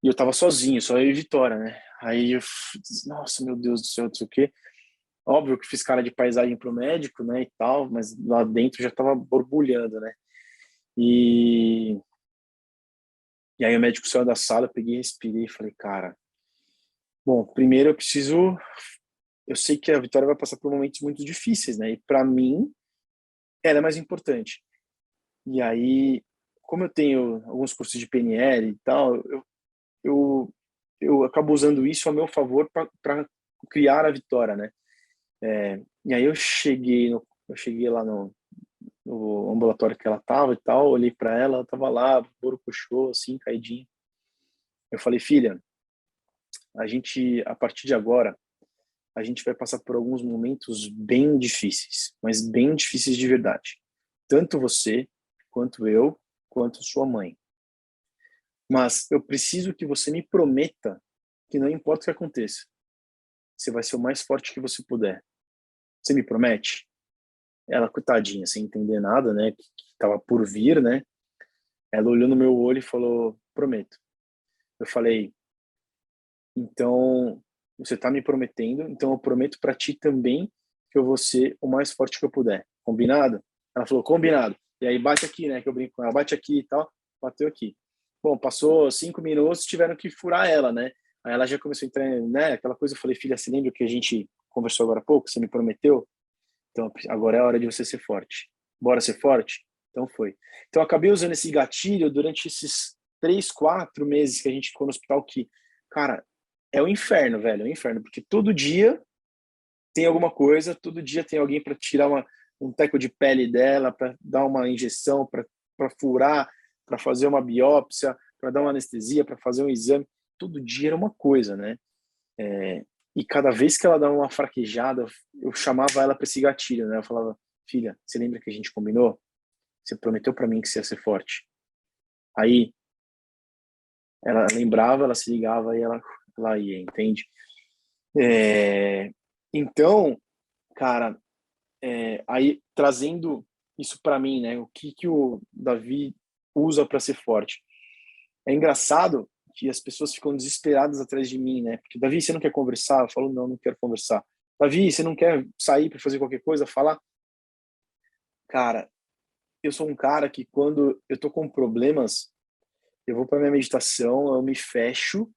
E eu tava sozinho, só eu e Vitória, né? Aí eu disse, nossa, meu Deus do céu, não sei o quê. Óbvio que fiz cara de paisagem pro médico, né, e tal, mas lá dentro já tava borbulhando, né? E, e aí o médico saiu da sala, eu peguei, respirei e falei, cara, bom, primeiro eu sei que a Vitória vai passar por momentos muito difíceis, né? E para mim, ela é mais importante. E aí, como eu tenho alguns cursos de PNL e tal, eu, eu acabo usando isso a meu favor para criar a Vitória, né? E aí eu cheguei lá no ambulatório que ela tava e tal, olhei para ela, ela tava lá, borocochô, assim, caidinha. Eu falei, filha, a partir de agora, a gente vai passar por alguns momentos bem difíceis, mas bem difíceis de verdade. Tanto você, quanto eu, quanto sua mãe. Mas eu preciso que você me prometa que não importa o que aconteça, você vai ser o mais forte que você puder. Você me promete? Ela, coitadinha, sem entender nada, né, que estava por vir, né, ela olhou no meu olho e falou, prometo. Eu falei, então, você está me prometendo, então eu prometo para ti também que eu vou ser o mais forte que eu puder. Combinado? Ela falou, combinado. E aí bate aqui, né, que eu brinco com ela, bate aqui e tal, bateu aqui. Bom, passou 5 minutos, tiveram que furar ela, né? Aí ela já começou a entrar, né, aquela coisa, eu falei, filha, você lembra que a gente conversou agora há pouco? Você me prometeu? Então, agora é a hora de você ser forte. Bora ser forte? Então foi. Então, eu acabei usando esse gatilho durante esses 3, 4 meses que a gente ficou no hospital, que, cara, é o inferno, velho, é o inferno, porque todo dia tem alguma coisa, todo dia tem alguém para tirar um teco de pele dela, para dar uma injeção, para furar, para fazer uma biópsia, para dar uma anestesia, para fazer um exame. todo dia era uma coisa, né? E cada vez que ela dava uma fraquejada, eu chamava ela para esse gatilho, né? Eu falava, filha, você lembra que a gente combinou? Você prometeu para mim que você ia ser forte. Aí ela lembrava, ela se ligava e ela ia, entende? Então, cara, aí trazendo isso para mim, né? O que o Davi usa para ser forte? É engraçado que as pessoas ficam desesperadas atrás de mim, né? Porque, Davi, você não quer conversar? Eu falo, não quero conversar. Davi, você não quer sair para fazer qualquer coisa? Falar, cara, eu sou um cara que quando eu tô com problemas, eu vou para minha meditação, eu me fecho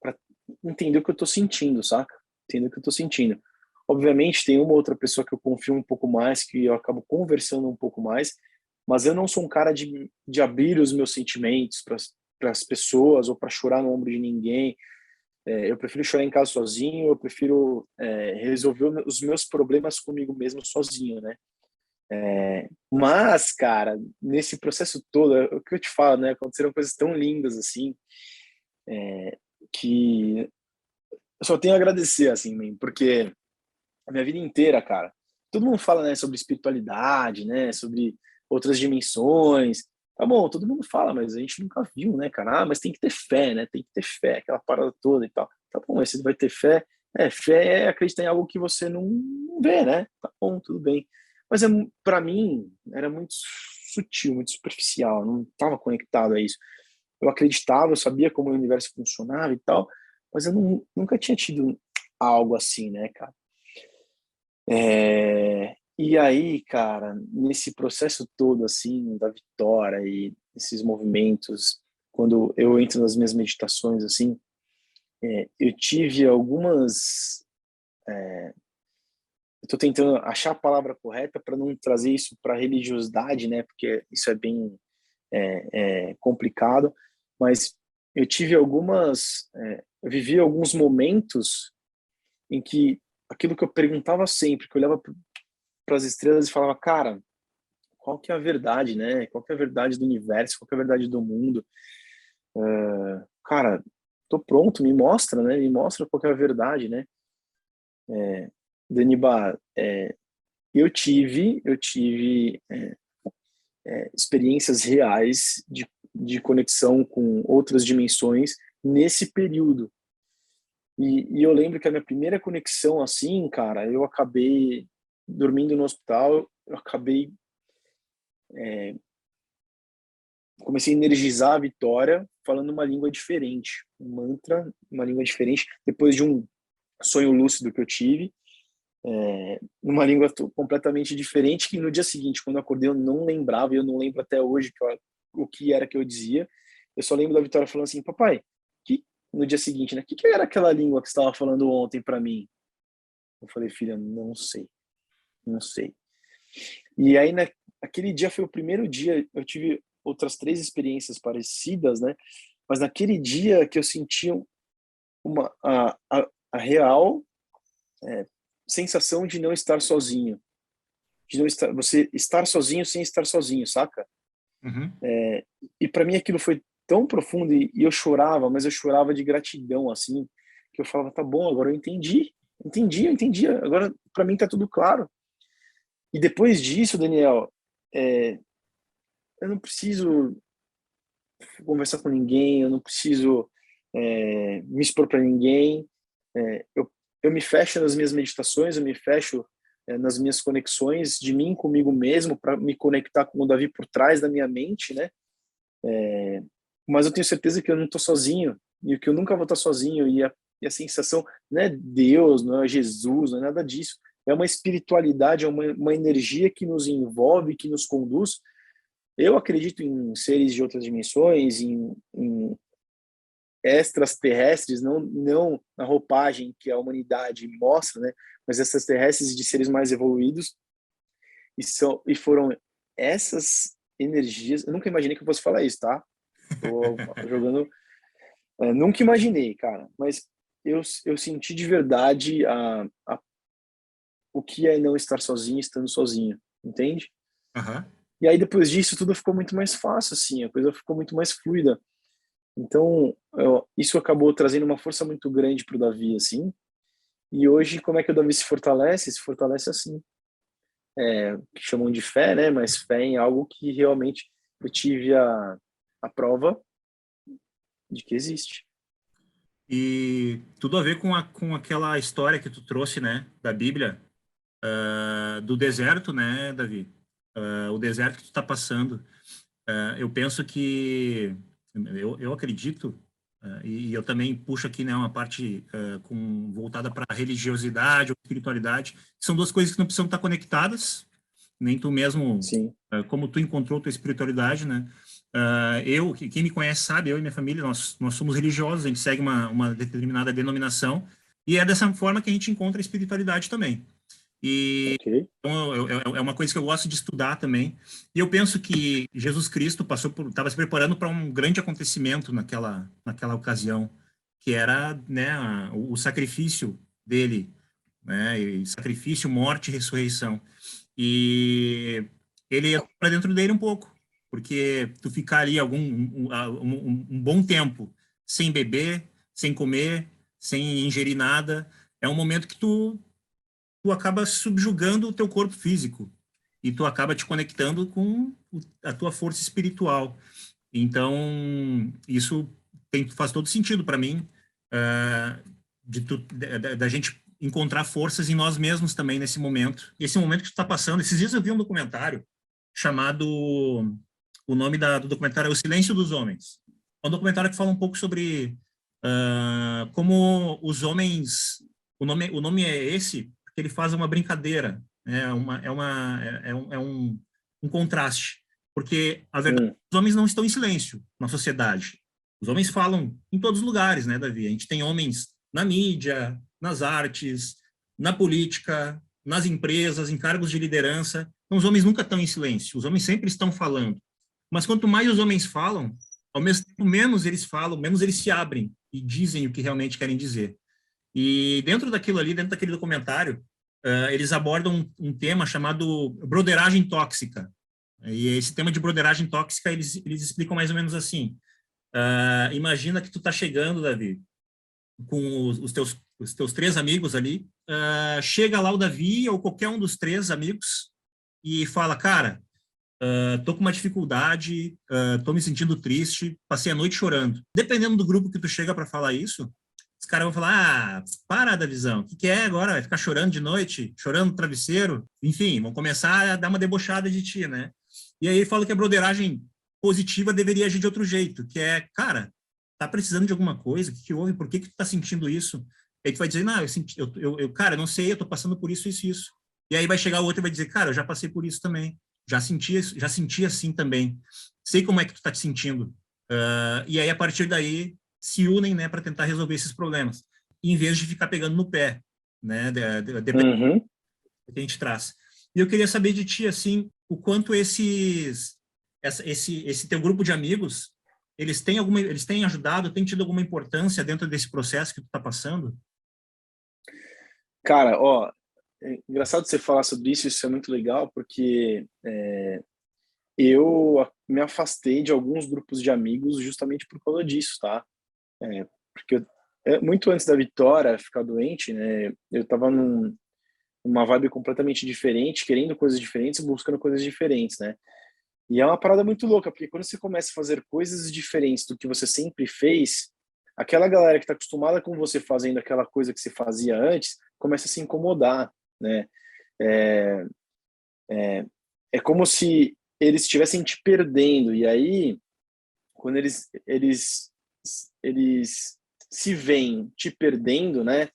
para entender o que eu tô sentindo, saca? Entender o que eu tô sentindo. Obviamente, tem uma outra pessoa que eu confio um pouco mais, que eu acabo conversando um pouco mais, mas eu não sou um cara de abrir os meus sentimentos para as pessoas ou para chorar no ombro de ninguém. Eu prefiro chorar em casa sozinho, eu prefiro resolver os meus problemas comigo mesmo sozinho, né? Mas, cara, nesse processo todo, é o que eu te falo, né? Aconteceram coisas tão lindas assim, que eu só tenho a agradecer, assim, man, porque a minha vida inteira, cara, todo mundo fala, né, sobre espiritualidade, né, sobre outras dimensões. Tá bom, todo mundo fala, mas a gente nunca viu, né, cara? Ah, mas tem que ter fé, né? Tem que ter fé, aquela parada toda e tal. Tá bom, mas você vai ter fé? Fé é acreditar em algo que você não vê, né? Tá bom, tudo bem. Mas para mim era muito sutil, muito superficial, eu não estava conectado a isso. Eu acreditava, eu sabia como o universo funcionava e tal, mas eu nunca tinha tido algo assim, né, cara? E aí, cara, nesse processo todo, assim, da vitória e esses movimentos, quando eu entro nas minhas meditações, assim, eu tive algumas. Eu tô tentando achar a palavra correta para não trazer isso para religiosidade, né? Porque isso é bem complicado, mas eu tive algumas. Eu vivi alguns momentos em que aquilo que eu perguntava sempre, que eu olhava para as estrelas e falava, cara, qual que é a verdade, né? Qual que é a verdade do universo? Qual que é a verdade do mundo? Cara, tô pronto, me mostra, né? Me mostra qual que é a verdade, né? Daniba, eu tive experiências reais de conexão com outras dimensões nesse período. E eu lembro que a minha primeira conexão, assim, cara, eu acabei dormindo no hospital, eu acabei comecei a energizar a vitória falando uma língua diferente, um mantra, uma língua diferente, depois de um sonho lúcido que eu tive, numa língua completamente diferente, que no dia seguinte, quando eu acordei, eu não lembrava, e eu não lembro até hoje o que era que eu dizia. Eu só lembro da Vitória falando assim, papai, no dia seguinte, né? Que era aquela língua que você estava falando ontem para mim? Eu falei, filha, não sei, não sei. E aí, aquele dia foi o primeiro dia, eu tive outras 3 experiências parecidas, né? Mas naquele dia que eu senti a real sensação de não estar sozinho, de não estar, você estar sozinho sem estar sozinho, saca? Uhum. E para mim aquilo foi tão profundo e eu chorava, mas eu chorava de gratidão, assim, que eu falava, tá bom, agora eu entendi, agora para mim tá tudo claro. E depois disso, Daniel, eu não preciso conversar com ninguém, eu não preciso me expor para ninguém. Eu me fecho nas minhas meditações, eu me fecho nas minhas conexões de mim comigo mesmo para me conectar com o Davi por trás da minha mente, né? Mas eu tenho certeza que eu não estou sozinho e que eu nunca vou estar sozinho e a sensação não é Deus, não é Jesus, não é nada disso. É uma espiritualidade, é uma energia que nos envolve, que nos conduz. Eu acredito em seres de outras dimensões, em extraterrestres, não na roupagem que a humanidade mostra, né? Mas extraterrestres de seres mais evoluídos e foram essas energias. Eu nunca imaginei que eu fosse falar isso, tá? Tô jogando. Nunca imaginei, cara. Mas eu senti de verdade o que é não estar sozinho, estando sozinho, entende? Uhum. E aí depois disso tudo ficou muito mais fácil, assim. A coisa ficou muito mais fluida. Então, isso acabou trazendo uma força muito grande para o Davi, assim. E hoje, como é que o Davi se fortalece? Se fortalece assim, que chamam de fé, né? Mas fé em algo que realmente eu tive a prova de que existe. E tudo a ver com aquela história que tu trouxe, né, da Bíblia, do deserto, né, Davi? O deserto que tu está passando. Eu penso que, eu acredito, e eu também puxo aqui, né, uma parte voltada para a religiosidade ou espiritualidade, que são duas coisas que não precisam estar conectadas, nem tu mesmo, Sim, como tu encontrou tua espiritualidade, né? Quem me conhece sabe, eu e minha família, nós somos religiosos, a gente segue uma determinada denominação, e é dessa forma que a gente encontra a espiritualidade também. E ok. então, é uma coisa que eu gosto de estudar também. E eu penso que Jesus Cristo estava se preparando para um grande acontecimento naquela ocasião, que era, né, o sacrifício dele, né, e sacrifício, morte e ressurreição. E ele entrou para dentro dele um pouco, porque tu ficar ali um bom tempo sem beber, sem comer, sem ingerir nada, é um momento que tu acaba subjugando o teu corpo físico e tu acaba te conectando com a tua força espiritual. Então, isso faz todo sentido para mim, da gente encontrar forças em nós mesmos também nesse momento. E esse momento que tu está passando, esses dias eu vi um documentário chamado, o nome do documentário é O Silêncio dos Homens. É um documentário que fala um pouco sobre como os homens, o nome é esse, porque ele faz uma brincadeira, um contraste, porque a verdade é Hum, que os homens não estão em silêncio na sociedade. Os homens falam em todos os lugares, né, Davi? A gente tem homens na mídia, nas artes, na política, nas empresas, em cargos de liderança. Então, os homens nunca estão em silêncio, os homens sempre estão falando. Mas quanto mais os homens falam, ao mesmo tempo menos eles falam, menos eles se abrem e dizem o que realmente querem dizer. E dentro daquilo ali, dentro daquele documentário, eles abordam um tema chamado broderagem tóxica. E esse tema de broderagem tóxica, eles explicam mais ou menos assim. Imagina que tu tá chegando, Davi, com os teus três amigos ali, chega lá o Davi ou qualquer um dos três amigos e fala, cara, tô com uma dificuldade, tô me sentindo triste, passei a noite chorando. Dependendo do grupo que tu chega para falar isso, os caras vão falar, para da visão, o que é agora? Vai ficar chorando de noite, chorando no travesseiro? Enfim, vão começar a dar uma debochada de ti, né? E aí ele fala que a broderagem positiva deveria agir de outro jeito, que é, cara, tá precisando de alguma coisa? O que houve? Por que tu tá sentindo isso? Aí tu vai dizer, não, eu senti, cara, não sei, eu tô passando por isso, isso, isso. E aí vai chegar o outro e vai dizer, cara, eu já passei por isso também. Já senti assim também. Sei como é que tu tá te sentindo. E aí, a partir daí, se unem, né, para tentar resolver esses problemas, em vez de ficar pegando no pé, né, dependendo uhum. do que a gente traz. E eu queria saber de ti, assim, o quanto esse teu grupo de amigos, eles têm ajudado, têm tido alguma importância dentro desse processo que tu está passando? Cara, ó, é engraçado você falar sobre isso, isso é muito legal, porque eu me afastei de alguns grupos de amigos justamente por causa disso, tá? Porque muito antes da Vitória ficar doente, né, eu tava numa vibe completamente diferente, querendo coisas diferentes, buscando coisas diferentes, né? E é uma parada muito louca, porque quando você começa a fazer coisas diferentes do que você sempre fez, aquela galera que está acostumada com você fazendo aquela coisa que você fazia antes, começa a se incomodar, né? É, é como se eles estivessem te perdendo, e aí, quando eles se veem te perdendo, né?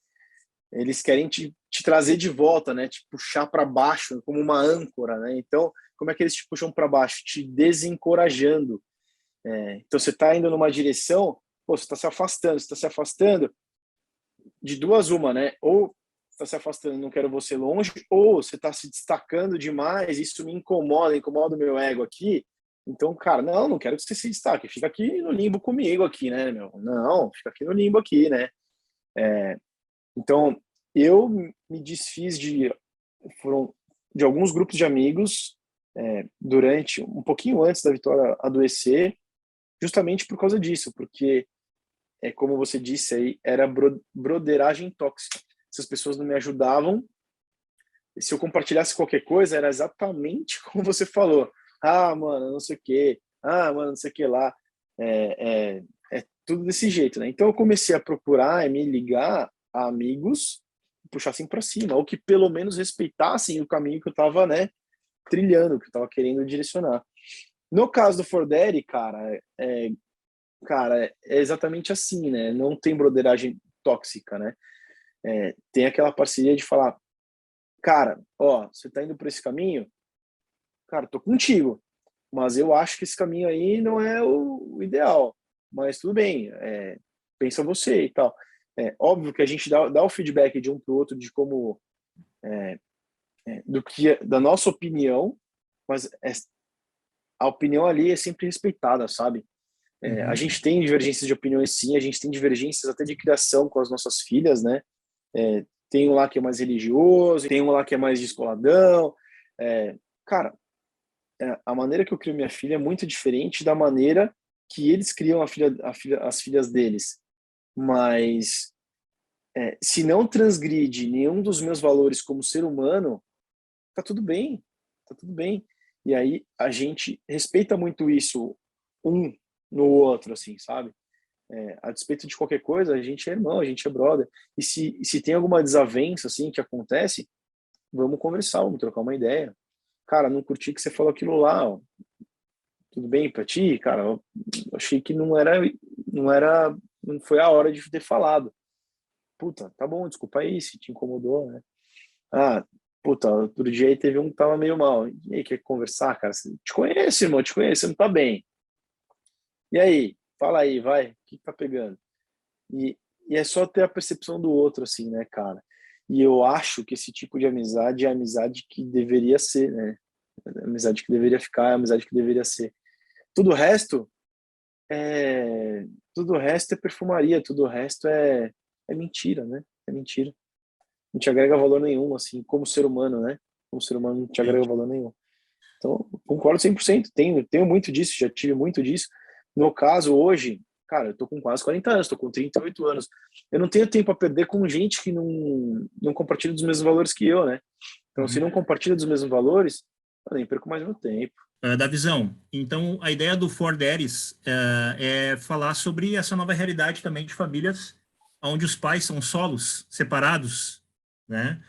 Eles querem te trazer de volta, né? Te puxar para baixo, como uma âncora, né? Então, como é que eles te puxam para baixo? Te desencorajando. Então, você está indo numa direção, pô, você está se afastando de duas uma, né? Ou está se afastando, não quero você longe, ou você está se destacando demais, isso me incomoda o meu ego aqui. Então, cara, não quero que você se destaque, fica aqui no limbo comigo aqui, né, meu? Não, fica aqui no limbo aqui, né? Então, eu me desfiz de alguns grupos de amigos durante um pouquinho antes da Vitória adoecer, justamente por causa disso, porque, como você disse aí, era broderagem tóxica. Essas pessoas não me ajudavam. Se eu compartilhasse qualquer coisa, era exatamente como você falou. Ah, mano, não sei o quê. Ah, mano, não sei o que lá. É tudo desse jeito, né? Então eu comecei a procurar, me ligar a amigos que puxassem para cima, ou que pelo menos respeitassem o caminho que eu estava, né, trilhando, que eu estava querendo direcionar. No caso do Forderi, cara, é exatamente assim, né? Não tem broderagem tóxica, né? Tem aquela parceria de falar, cara, ó, você tá indo por esse caminho? Cara, tô contigo, mas eu acho que esse caminho aí não é o ideal. Mas tudo bem, pensa você e tal. Óbvio que a gente dá o feedback de um pro outro de como, da nossa opinião, mas a opinião ali é sempre respeitada, sabe? A gente tem divergências de opiniões, sim, a gente tem divergências até de criação com as nossas filhas, né? Tem um lá que é mais religioso, tem um lá que é mais descoladão. Cara, a maneira que eu crio minha filha é muito diferente da maneira que eles criam as filhas deles. Mas se não transgride nenhum dos meus valores como ser humano, tá tudo bem, tá tudo bem. E aí a gente respeita muito isso um no outro, assim, sabe? A despeito de qualquer coisa, a gente é irmão, a gente é brother. E se tem alguma desavença, assim, que acontece, vamos conversar, vamos trocar uma ideia. Cara, não curti que você falou aquilo lá, ó. Tudo bem pra ti? Cara, eu achei que não foi a hora de ter falado. Puta, tá bom, desculpa aí se te incomodou, né? Ah, puta, outro dia aí teve um que tava meio mal. E aí, quer conversar, cara? Te conheço, irmão, te conheço, você não tá bem. E aí? Fala aí, vai, o que tá pegando? E, e é só ter a percepção do outro, assim, né, cara? E eu acho que esse tipo de amizade é a amizade que deveria ser, né? A amizade que deveria ficar, é a amizade que deveria ser. Tudo o resto é, tudo o resto é perfumaria, tudo o resto é mentira, né? É mentira. Não te agrega valor nenhum, assim, como ser humano, né? Como ser humano não te agrega valor nenhum. Então, concordo 100%. Tenho muito disso, já tive muito disso. No caso, hoje, cara, eu tô com quase 40 anos, tô com 38 anos. Eu não tenho tempo a perder com gente que não compartilha dos mesmos valores que eu, né? Então, se não compartilha dos mesmos valores, eu nem perco mais meu tempo. Da visão. Então, a ideia do For Daddies é falar sobre essa nova realidade também de famílias onde os pais são solos, separados, né?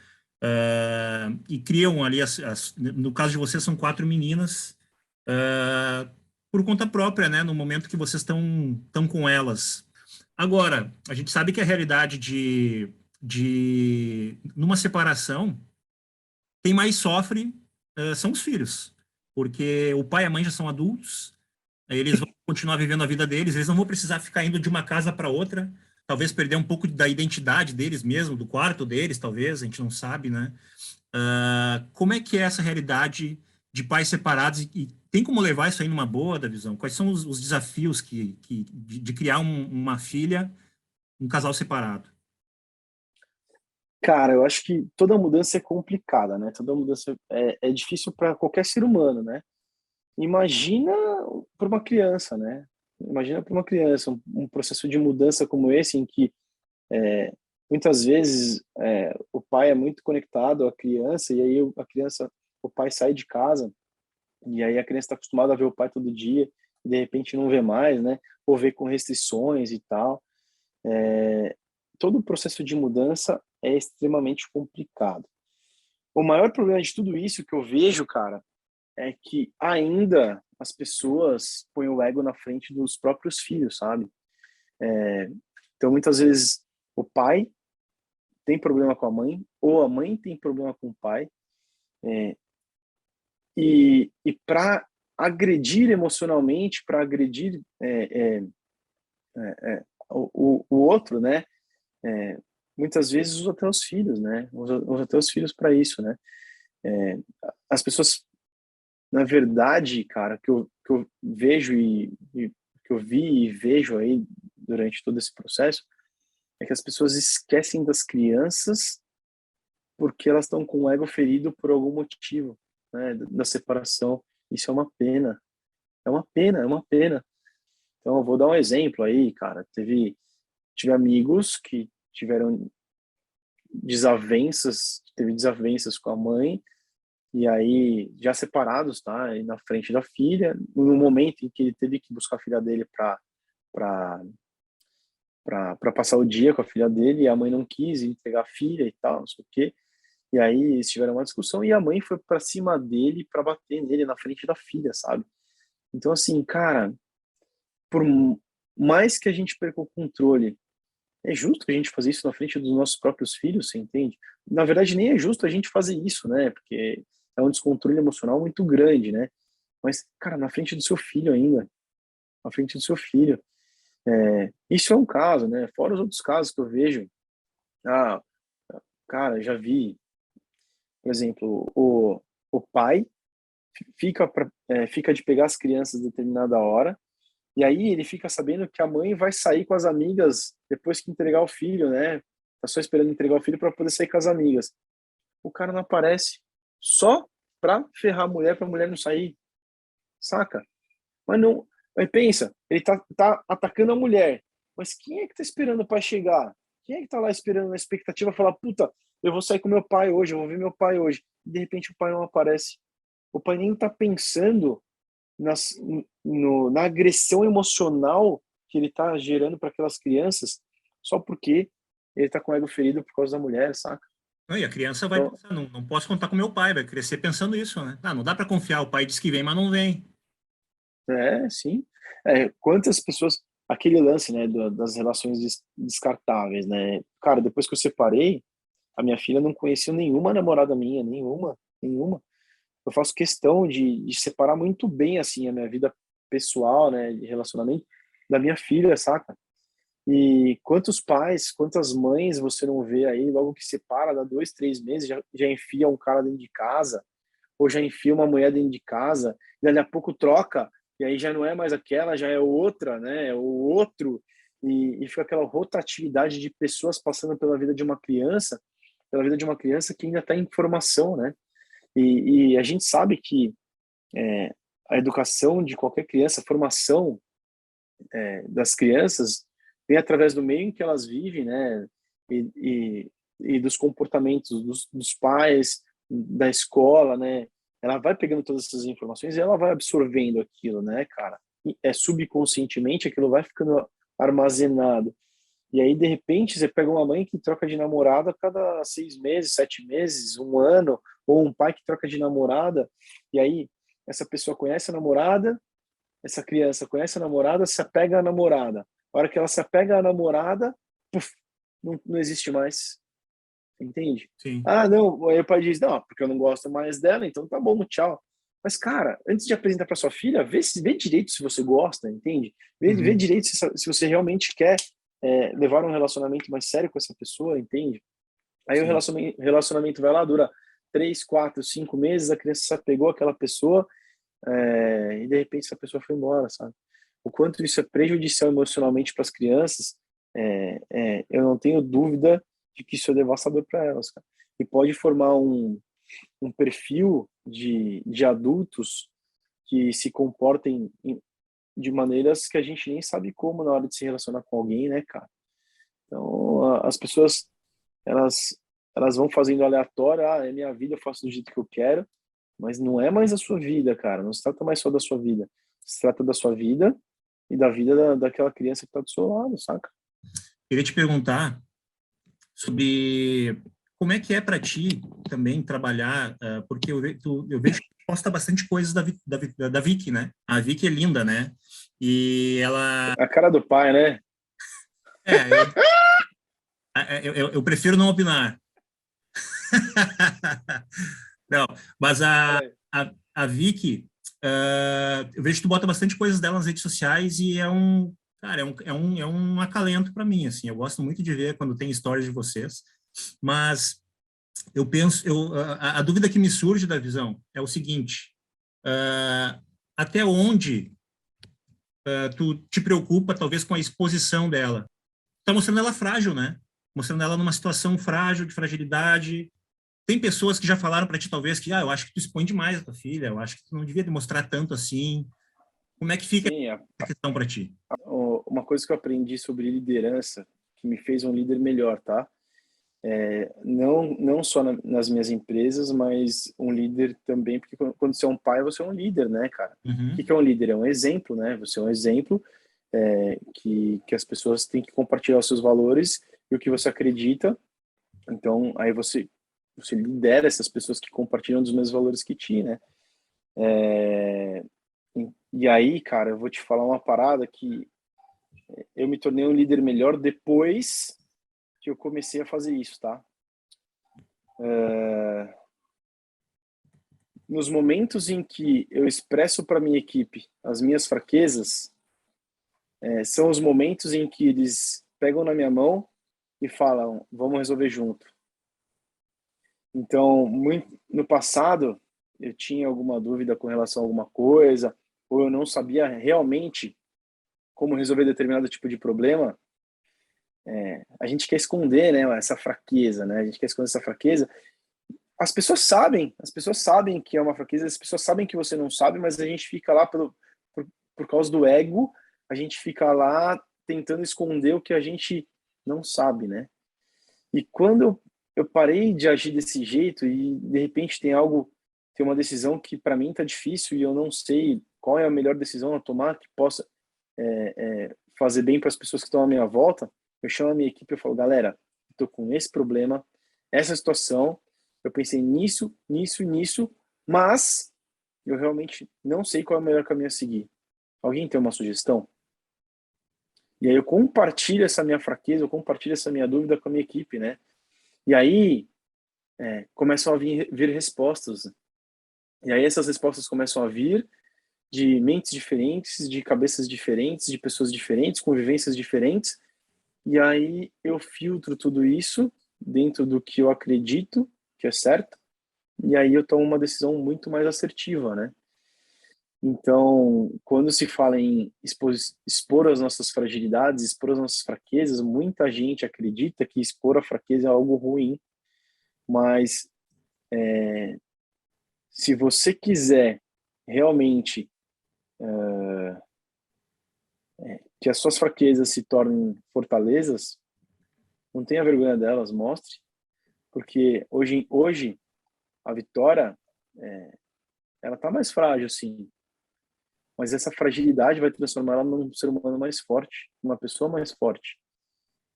E criam ali, no caso de vocês, são 4 meninas, por conta própria, né? No momento que vocês estão com elas. Agora, a gente sabe que a realidade numa separação, quem mais sofre são os filhos, porque o pai e a mãe já são adultos, eles vão continuar vivendo a vida deles, eles não vão precisar ficar indo de uma casa para outra, talvez perder um pouco da identidade deles mesmo, do quarto deles, talvez, a gente não sabe, né? Como é que é essa realidade de pais separados e tem como levar isso aí numa boa, da visão? Quais são os desafios de criar uma filha, um casal separado? Cara, eu acho que toda mudança é complicada, né? Toda mudança é difícil para qualquer ser humano, né? Imagina para uma criança, né? Imagina para uma criança um processo de mudança como esse, em que muitas vezes o pai é muito conectado à criança e aí o pai sai de casa e aí a criança está acostumada a ver o pai todo dia e de repente não vê mais, né? Ou vê com restrições e tal. Todo o processo de mudança é extremamente complicado. O maior problema de tudo isso que eu vejo, cara, é que ainda as pessoas põem o ego na frente dos próprios filhos, sabe? Então, muitas vezes, o pai tem problema com a mãe, ou a mãe tem problema com o pai, e para agredir emocionalmente, para agredir o outro, né? Muitas vezes usa até os filhos, né? Usa até os filhos para isso, né? As pessoas, na verdade, cara, que eu vejo e que eu vi e vejo aí durante todo esse processo, é que as pessoas esquecem das crianças porque elas estão com o ego ferido por algum motivo, né, da separação. Isso é uma pena. É uma pena, é uma pena. Então, eu vou dar um exemplo aí, cara. Tive amigos que tiveram teve desavenças com a mãe, e aí já separados, tá? E na frente da filha, no momento em que ele teve que buscar a filha dele para passar o dia com a filha dele, e a mãe não quis entregar a filha e tal, não sei o quê. E aí eles tiveram uma discussão e a mãe foi para cima dele para bater nele na frente da filha, sabe? Então, assim, cara, por mais que a gente perca o controle, é justo a gente fazer isso na frente dos nossos próprios filhos, você entende? Na verdade, nem é justo a gente fazer isso, né? Porque é um descontrole emocional muito grande, né? Mas, cara, na frente do seu filho ainda, na frente do seu filho. Isso é um caso, né? Fora os outros casos que eu vejo. Ah, cara, já vi, por exemplo, o pai fica de pegar as crianças a determinada hora, e aí ele fica sabendo que a mãe vai sair com as amigas depois que entregar o filho, né? Tá só esperando entregar o filho para poder sair com as amigas. O cara não aparece só pra ferrar a mulher, pra mulher não sair, saca? Mas não, mas pensa, ele tá atacando a mulher, mas quem é que tá esperando o pai chegar? Quem é que tá lá esperando na expectativa, falar, puta, eu vou sair com meu pai hoje, eu vou ver meu pai hoje. E de repente o pai não aparece. O pai nem tá pensando nas, na agressão emocional que ele tá gerando para aquelas crianças, só porque ele tá com o ego ferido por causa da mulher, saca? E a criança vai Então, pensar, não posso contar com meu pai, vai crescer pensando isso, né? Não dá para confiar, o pai diz que vem, mas não vem. sim. Quantas pessoas, aquele lance, né, das relações descartáveis, né? Cara, depois que eu separei, a minha filha não conheceu nenhuma namorada minha, nenhuma. Eu faço questão de separar muito bem, assim, a minha vida pessoal, né, de relacionamento, da minha filha, saca? E quantos pais, quantas mães você não vê aí, logo que separa, dá 2, 3 meses, já enfia um cara dentro de casa, ou já enfia uma mulher dentro de casa, e dali a pouco troca, e aí já não é mais aquela, já é outra, né? É o outro, e fica aquela rotatividade de pessoas passando pela vida de uma criança que ainda está em formação, né? E a gente sabe que a educação de qualquer criança, a formação das crianças, vem através do meio em que elas vivem, né? E dos comportamentos dos pais, da escola, né? Ela vai pegando todas essas informações e ela vai absorvendo aquilo, né, cara? E subconscientemente aquilo vai ficando armazenado. E aí, de repente, você pega uma mãe que troca de namorada a cada 6 meses, 7 meses, um ano, ou um pai que troca de namorada, e aí essa pessoa conhece a namorada, essa criança conhece a namorada, se apega à namorada. A hora que ela se apega à namorada, puf, não existe mais. Entende? Sim. Ah, não. Aí o pai diz, não, porque eu não gosto mais dela, então tá bom, tchau. Mas, cara, antes de apresentar para sua filha, vê direito se você gosta, entende? Vê Uhum. direito se você realmente quer levar um relacionamento mais sério com essa pessoa, entende? Aí o Sim. relacionamento vai lá, dura 3, 4, 5 meses, a criança se apegou àquela pessoa, e de repente essa pessoa foi embora, sabe? O quanto isso é prejudicial emocionalmente para as crianças, eu não tenho dúvida de que isso é devastador para elas, cara. E pode formar um perfil de adultos que se comportem de maneiras que a gente nem sabe como na hora de se relacionar com alguém, né, cara? Então, as pessoas, elas, elas vão fazendo aleatório, é minha vida, eu faço do jeito que eu quero, mas não é mais a sua vida, cara. Não se trata mais só da sua vida. Se trata da sua vida e da vida daquela criança que tá do seu lado, saca? Queria te perguntar sobre como é que é para ti também trabalhar, porque eu vejo que tu posta bastante coisas da Vicky, né? A Vicky é linda, né? E ela... A cara do pai, né? É, eu prefiro não opinar. Não, mas Fala aí. a Vicky, eu vejo que tu bota bastante coisas dela nas redes sociais e cara, é um acalento para mim, assim. Eu gosto muito de ver quando tem stories de vocês, mas eu penso, a dúvida que me surge da visão é o seguinte: até onde tu te preocupa, talvez, com a exposição dela? Tá mostrando ela frágil, né? Mostrando ela numa situação frágil, de fragilidade. Tem pessoas que já falaram para ti, talvez, que eu acho que tu expõe demais a tua filha, eu acho que tu não devia demonstrar tanto assim. Como é que fica Sim, essa questão para ti? uma coisa que eu aprendi sobre liderança que me fez um líder melhor, tá? Não só nas minhas empresas, mas um líder também, porque quando você é um pai, você é um líder, né, cara? O que Uhum. é um líder? É um exemplo, né? Você é um exemplo que as pessoas têm que compartilhar os seus valores e o que você acredita. Então, aí você lidera essas pessoas que compartilham dos mesmos valores que ti, né? E aí, cara, eu vou te falar uma parada que eu me tornei um líder melhor depois que eu comecei a fazer isso, tá? Nos momentos em que eu expresso para minha equipe as minhas fraquezas, são os momentos em que eles pegam na minha mão e falam, vamos resolver junto. Então, no passado, eu tinha alguma dúvida com relação a alguma coisa, ou eu não sabia realmente como resolver determinado tipo de problema, a gente quer esconder, né, essa fraqueza, né? A gente quer esconder essa fraqueza. As pessoas sabem que é uma fraqueza, as pessoas sabem que você não sabe, mas a gente fica lá por causa do ego, a gente fica lá tentando esconder o que a gente não sabe, né? E quando eu parei de agir desse jeito e de repente tem uma decisão que para mim tá difícil e eu não sei qual é a melhor decisão a tomar que possa fazer bem para as pessoas que estão à minha volta, eu chamo a minha equipe e falo, galera, estou com esse problema, essa situação, eu pensei nisso, nisso e nisso, mas eu realmente não sei qual é o melhor caminho a seguir. Alguém tem uma sugestão? E aí eu compartilho essa minha fraqueza, eu compartilho essa minha dúvida com a minha equipe, né? E aí começam a vir respostas. E aí essas respostas começam a vir de mentes diferentes, de cabeças diferentes, de pessoas diferentes, convivências diferentes. E aí eu filtro tudo isso dentro do que eu acredito que é certo. E aí eu tomo uma decisão muito mais assertiva, né? Então, quando se fala em expor as nossas fragilidades, expor as nossas fraquezas, muita gente acredita que expor a fraqueza é algo ruim, mas se você quiser realmente que as suas fraquezas se tornem fortalezas, não tenha vergonha delas, mostre, porque hoje a Vitória, ela tá mais frágil, sim, mas essa fragilidade vai transformar ela num ser humano mais forte, uma pessoa mais forte.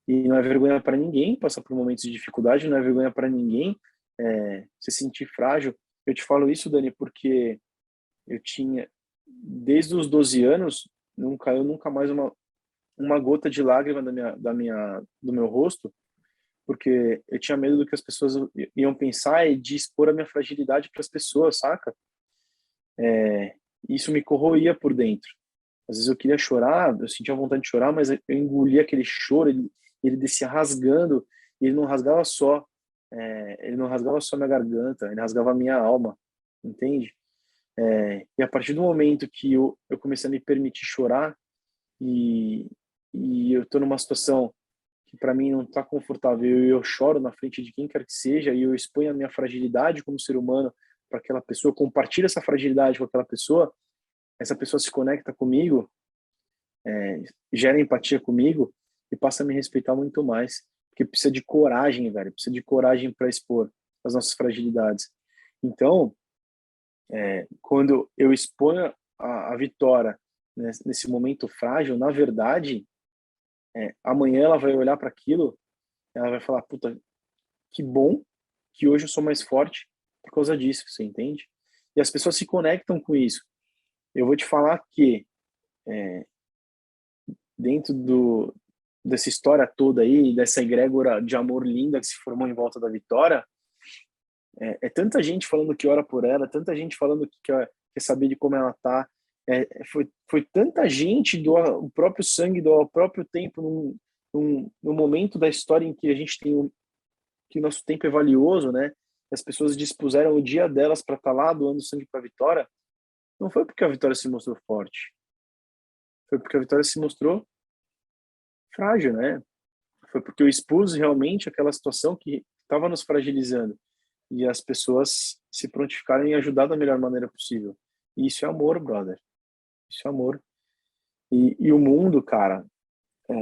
E não é vergonha para ninguém passar por momentos de dificuldade, não é vergonha para ninguém se sentir frágil. Eu te falo isso, Dani, porque eu tinha, desde os 12 anos, não caiu nunca mais uma gota de lágrima do meu rosto, porque eu tinha medo do que as pessoas iam pensar e de expor a minha fragilidade para as pessoas, saca? Isso me corroía por dentro. Às vezes eu queria chorar, eu sentia vontade de chorar, mas eu engolia aquele choro, ele descia rasgando, e ele não rasgava só minha garganta, ele rasgava a minha alma, entende? E a partir do momento que eu comecei a me permitir chorar e, e eu estou numa situação que para mim não está confortável e eu choro na frente de quem quer que seja e eu exponho a minha fragilidade como ser humano para aquela pessoa, compartilho essa fragilidade com aquela pessoa, essa pessoa se conecta comigo, gera empatia comigo e passa a me respeitar muito mais. Porque precisa de coragem, velho. Precisa de coragem para expor as nossas fragilidades. Então, quando eu exponho a Vitória nesse momento frágil, na verdade, amanhã ela vai olhar para aquilo, ela vai falar, puta, que bom que hoje eu sou mais forte por causa disso, você entende? E as pessoas se conectam com isso. Eu vou te falar que dentro dessa história toda aí, dessa egrégora de amor linda que se formou em volta da Vitória, tanta gente falando que ora por ela, tanta gente falando que quer saber de como ela tá. Foi tanta gente doar o próprio sangue, doar o próprio tempo num momento da história em que a gente tem que o nosso tempo é valioso, né? As pessoas dispuseram o dia delas para estar lá doando sangue para a Vitória. Não foi porque a Vitória se mostrou forte, foi porque a Vitória se mostrou frágil, né? Foi porque eu expus realmente aquela situação que estava nos fragilizando e as pessoas se prontificaram em ajudar da melhor maneira possível. E isso é amor, brother. Isso é amor. E o mundo, cara, é,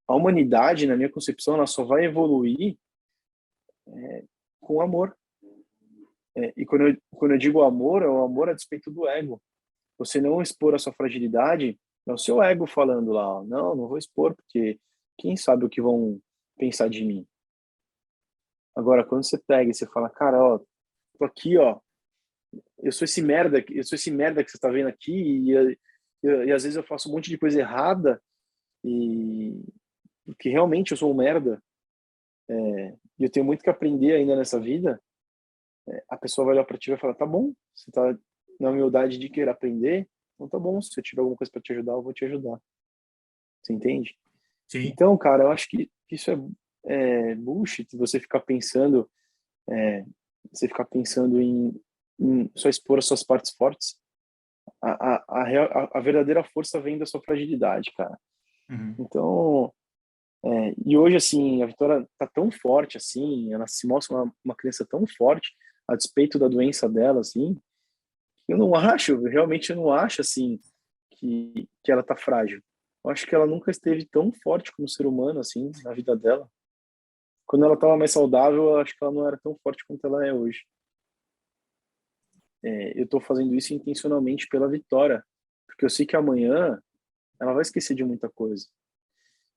a humanidade, na minha concepção, ela só vai evoluir com amor. E quando eu digo amor, é o amor a despeito do ego. Você não expor a sua fragilidade, é o seu ego falando lá, ó, não vou expor, porque quem sabe o que vão pensar de mim. Agora, quando você pega e você fala, cara, ó, tô aqui, ó, eu sou esse merda que você tá vendo aqui, e às vezes eu faço um monte de coisa errada, e porque realmente eu sou um merda, e eu tenho muito que aprender ainda nessa vida, a pessoa vai olhar para ti e vai falar, tá bom, você tá na humildade de querer aprender, então tá bom, se eu tiver alguma coisa para te ajudar, eu vou te ajudar. Você entende? Sim, Então, cara, eu acho que isso é bullshit, você ficar pensando em só expor as suas partes fortes. A verdadeira força vem da sua fragilidade, cara. uhum. Então, e hoje, assim, a Vitória tá tão forte, assim, ela se mostra uma criança tão forte, a despeito da doença dela, assim, realmente eu não acho, assim, que ela tá frágil. Eu acho que ela nunca esteve tão forte como ser humano, assim, na vida dela. Quando ela tava mais saudável, eu acho que ela não era tão forte quanto ela é hoje. Eu tô fazendo isso intencionalmente pela Vitória, porque eu sei que amanhã ela vai esquecer de muita coisa.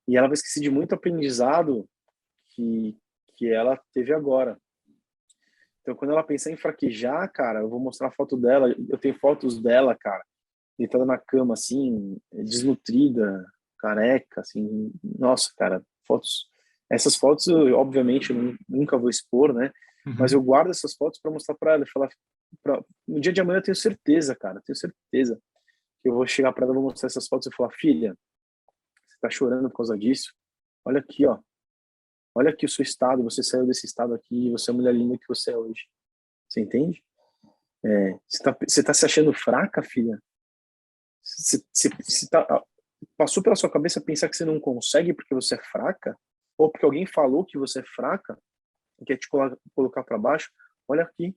E ela vai esquecer de muito aprendizado que, que ela teve agora. Então, quando ela pensar em fraquejar, cara, eu vou mostrar a foto dela. Eu tenho fotos dela, cara, deitada na cama, assim, desnutrida, careca, assim. Nossa, cara, fotos. Essas fotos, obviamente, eu nunca vou expor, né? Mas eu Uhum. guardo essas fotos para mostrar para ela e falar. No dia de amanhã, eu tenho certeza, cara, tenho certeza que eu vou chegar para ela, vou mostrar essas fotos e falar: filha, você tá chorando por causa disso? Olha aqui, ó. Olha aqui o seu estado, você saiu desse estado aqui, você é a mulher linda que você é hoje. Você entende? Você tá se achando fraca, filha? Passou pela sua cabeça pensar que você não consegue porque você é fraca? Ou porque alguém falou que você é fraca e quer te colocar para baixo? Olha aqui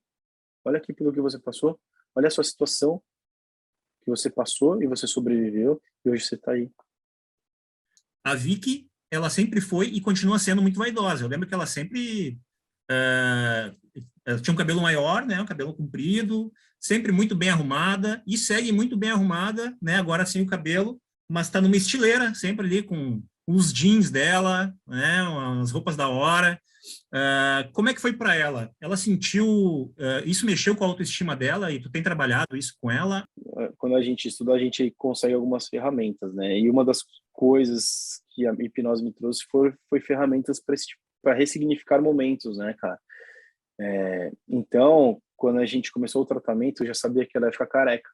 pelo que você passou, olha a sua situação que você passou e você sobreviveu e hoje você tá aí. A Vicky, ela sempre foi e continua sendo muito vaidosa. Eu lembro que ela sempre uh, ela tinha um cabelo maior, né, um cabelo comprido, sempre muito bem arrumada e segue muito bem arrumada, né, agora sem o cabelo, mas está numa estileira, sempre ali com os jeans dela, né, as roupas da hora. Como é que foi para ela? Ela sentiu, isso mexeu com a autoestima dela e tu tem trabalhado isso com ela? Quando a gente estuda, a gente consegue algumas ferramentas, né? E uma das coisas que a hipnose me trouxe foi ferramentas para ressignificar momentos, né, cara? Então, quando a gente começou o tratamento, eu já sabia que ela ia ficar careca.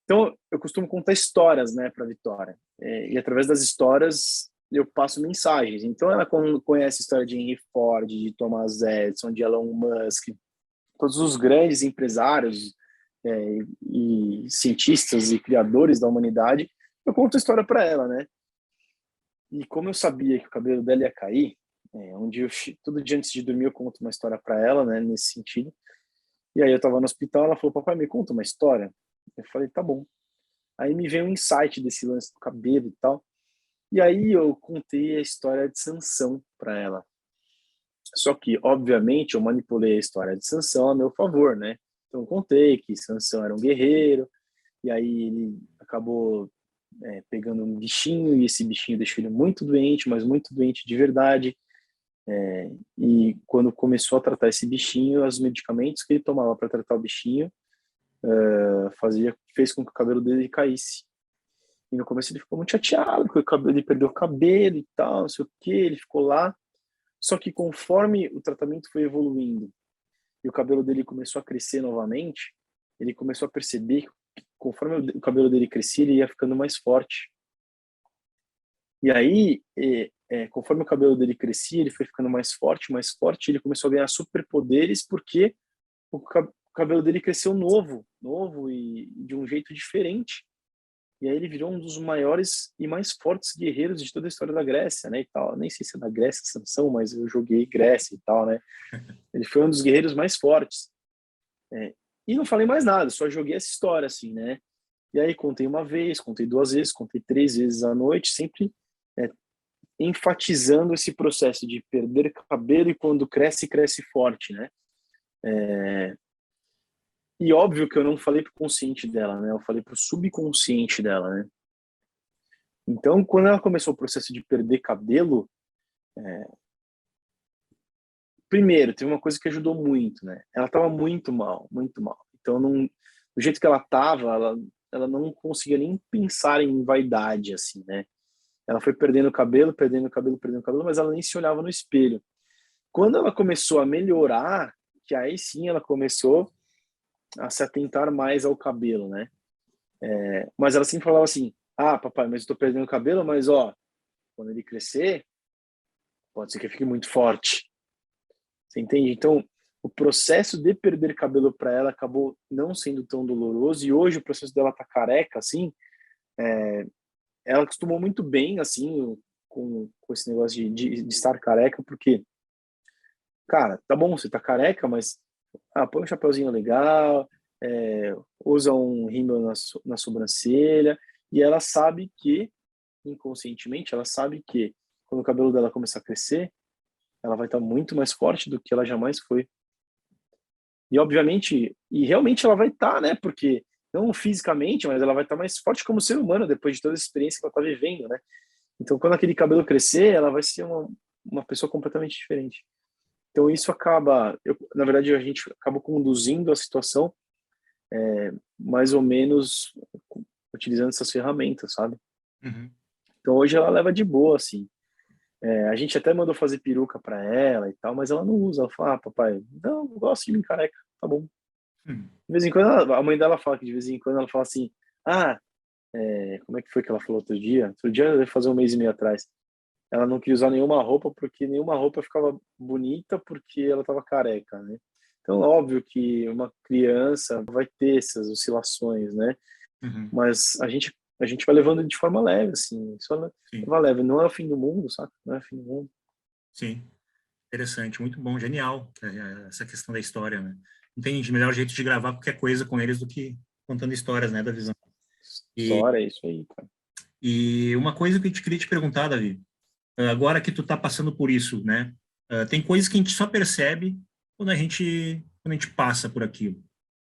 Então, eu costumo contar histórias, né, para Vitória. E através das histórias, eu passo mensagens. Então, ela conhece a história de Henry Ford, de Thomas Edison, de Elon Musk, todos os grandes empresários e cientistas e criadores da humanidade. Eu conto a história para ela, né? E como eu sabia que o cabelo dela ia cair, todo dia antes de dormir eu conto uma história para ela, né, nesse sentido. E aí eu tava no hospital, ela falou: papai, me conta uma história. Eu falei: tá bom. Aí me veio um insight desse lance do cabelo e tal. E aí eu contei a história de Sansão para ela. Só que, obviamente, eu manipulei a história de Sansão a meu favor, né? Então eu contei que Sansão era um guerreiro, e aí ele acabou pegando um bichinho, e esse bichinho deixou ele muito doente, mas muito doente de verdade. E quando começou a tratar esse bichinho, os medicamentos que ele tomava para tratar o bichinho fez com que o cabelo dele caísse. E no começo ele ficou muito chateado, porque ele perdeu o cabelo e tal, não sei o que, ele ficou lá. Só que conforme o tratamento foi evoluindo e o cabelo dele começou a crescer novamente, ele começou a perceber que conforme o cabelo dele crescia, ele ia ficando mais forte. E aí, conforme o cabelo dele crescia, ele foi ficando mais forte, ele começou a ganhar superpoderes porque o cabelo dele cresceu novo e de um jeito diferente. E aí ele virou um dos maiores e mais fortes guerreiros de toda a história da Grécia, né, e tal. Nem sei se é da Grécia, Sansão, mas eu joguei Grécia e tal, né. Ele foi um dos guerreiros mais fortes. E não falei mais nada, só joguei essa história, assim, né. E aí contei uma vez, contei 2 vezes, contei 3 vezes à noite, sempre enfatizando esse processo de perder cabelo e quando cresce, cresce forte, né? E óbvio que eu não falei pro consciente dela, né? Eu falei pro subconsciente dela, né? Então, quando ela começou o processo de perder cabelo, primeiro, teve uma coisa que ajudou muito, né? Ela estava muito mal, muito mal. Então, não, do jeito que ela estava, ela não conseguia nem pensar em vaidade, assim, né? Ela foi perdendo cabelo, perdendo cabelo, perdendo cabelo, mas ela nem se olhava no espelho. Quando ela começou a melhorar, que aí sim ela começou a se atentar mais ao cabelo, né? Mas ela sempre falava assim: ah, papai, mas eu tô perdendo cabelo, mas ó, quando ele crescer, pode ser que fique muito forte. Você entende? Então, o processo de perder cabelo para ela acabou não sendo tão doloroso e hoje o processo dela tá careca, assim, ela acostumou muito bem, assim, com esse negócio de estar careca, porque, cara, tá bom, você tá careca, mas põe um chapeuzinho legal, usa um rímel na sobrancelha, e ela sabe que, inconscientemente, ela sabe que quando o cabelo dela começar a crescer, ela vai estar muito mais forte do que ela jamais foi. E obviamente, e realmente ela vai estar, né? Porque não fisicamente, mas ela vai estar mais forte como ser humano depois de toda a experiência que ela está vivendo, né? Então, quando aquele cabelo crescer, ela vai ser uma pessoa completamente diferente. Então, isso acaba, na verdade, a gente acaba conduzindo a situação mais ou menos utilizando essas ferramentas, sabe? Uhum. Então, hoje ela leva de boa, assim. A gente até mandou fazer peruca para ela e tal, mas ela não usa. Ela fala: papai, não, eu gosto de mim careca, tá bom. Uhum. De vez em quando, a mãe dela fala que de vez em quando ela fala assim: ah, como é que foi que ela falou outro dia? Outro dia, deve fazer 1 mês e meio atrás. Ela não queria usar nenhuma roupa porque nenhuma roupa ficava bonita porque ela estava careca, né? Então, óbvio que uma criança vai ter essas oscilações, né? Uhum. Mas a gente vai levando de forma leve, assim, só Sim, leva leve. Não é o fim do mundo, sabe? Não é o fim do mundo. sim. Interessante, muito bom, genial, essa questão da história, né? Não tem melhor jeito de gravar qualquer coisa com eles do que contando histórias, né, da visão. E, História é isso aí, cara. e uma coisa que eu queria te perguntar, Davi, agora que tu tá passando por isso, né? Tem coisas que a gente só percebe quando a gente passa por aquilo.